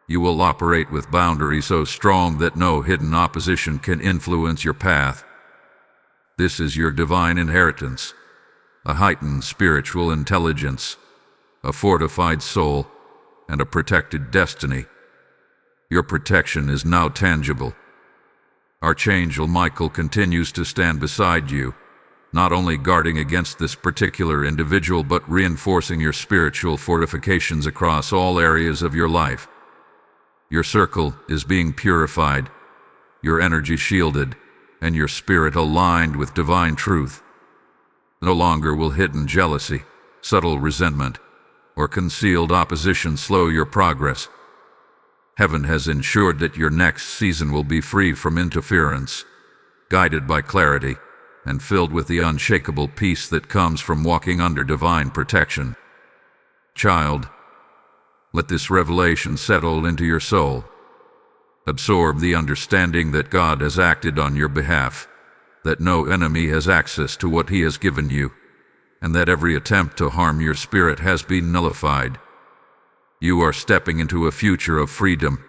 You will operate with boundaries so strong that no hidden opposition can influence your path. This is your divine inheritance, a heightened spiritual intelligence, a fortified soul, and a protected destiny. Your protection is now tangible. Archangel Michael continues to stand beside you, not only guarding against this particular individual but reinforcing your spiritual fortifications across all areas of your life. Your circle is being purified, your energy shielded, and your spirit aligned with divine truth. No longer will hidden jealousy, subtle resentment, or concealed opposition slow your progress. Heaven has ensured that your next season will be free from interference, guided by clarity, and filled with the unshakable peace that comes from walking under divine protection. Child, let this revelation settle into your soul. Absorb the understanding that God has acted on your behalf, that no enemy has access to what He has given you, and that every attempt to harm your spirit has been nullified. You are stepping into a future of freedom,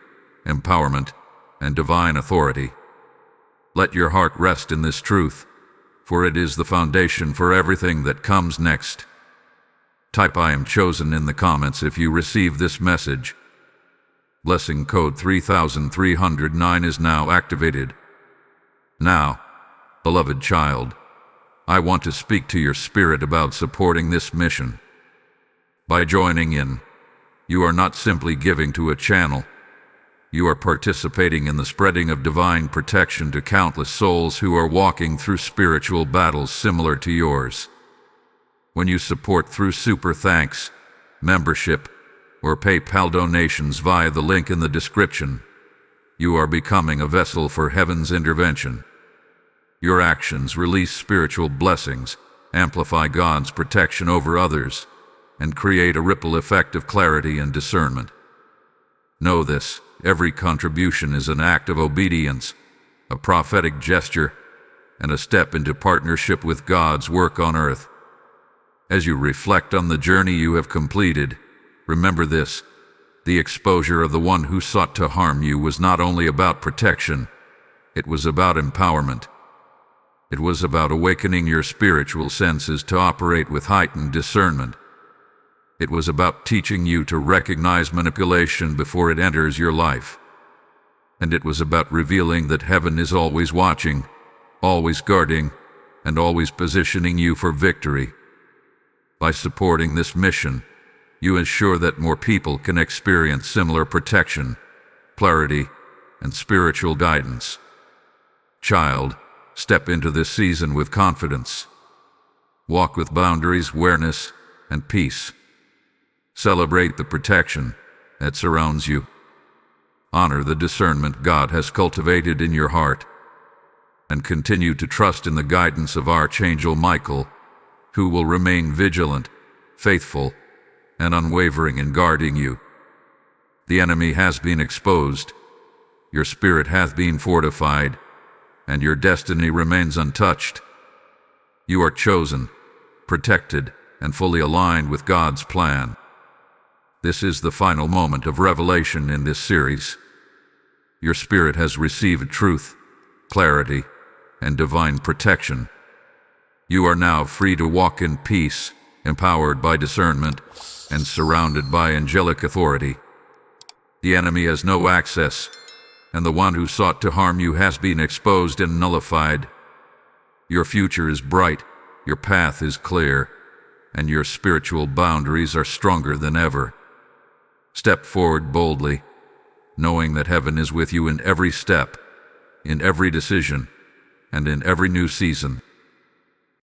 empowerment, and divine authority. Let your heart rest in this truth, for it is the foundation for everything that comes next. Type "I am chosen" in the comments if you receive this message. Blessing code 3309 is now activated. Now, beloved child, I want to speak to your spirit about supporting this mission. By joining in, you are not simply giving to a channel. You are participating in the spreading of divine protection to countless souls who are walking through spiritual battles similar to yours. When you support through super thanks, membership, or PayPal donations via the link in the description, you are becoming a vessel for heaven's intervention. Your actions release spiritual blessings, amplify God's protection over others, and create a ripple effect of clarity and discernment. Know this: every contribution is an act of obedience, a prophetic gesture, and a step into partnership with God's work on earth. As you reflect on the journey you have completed, remember this: the exposure of the one who sought to harm you was not only about protection, it was about empowerment. It was about awakening your spiritual senses to operate with heightened discernment. It was about teaching you to recognize manipulation before it enters your life. And it was about revealing that heaven is always watching, always guarding, and always positioning you for victory. By supporting this mission, you ensure that more people can experience similar protection, clarity, and spiritual guidance. Child, step into this season with confidence. Walk with boundaries, awareness, and peace. Celebrate the protection that surrounds you, Honor the discernment God has cultivated in your heart, and continue to trust in the guidance of Archangel Michael, who will remain vigilant, faithful, and unwavering in guarding you. The enemy has been exposed, your spirit hath been fortified, and your destiny remains untouched. You are chosen, protected, and fully aligned with God's plan. This is the final moment of revelation in this series. Your spirit has received truth, clarity, and divine protection. You are now free to walk in peace, empowered by discernment, and surrounded by angelic authority. The enemy has no access, and the one who sought to harm you has been exposed and nullified. Your future is bright, your path is clear, and your spiritual boundaries are stronger than ever. Step forward boldly, knowing that heaven is with you in every step, in every decision, and in every new season.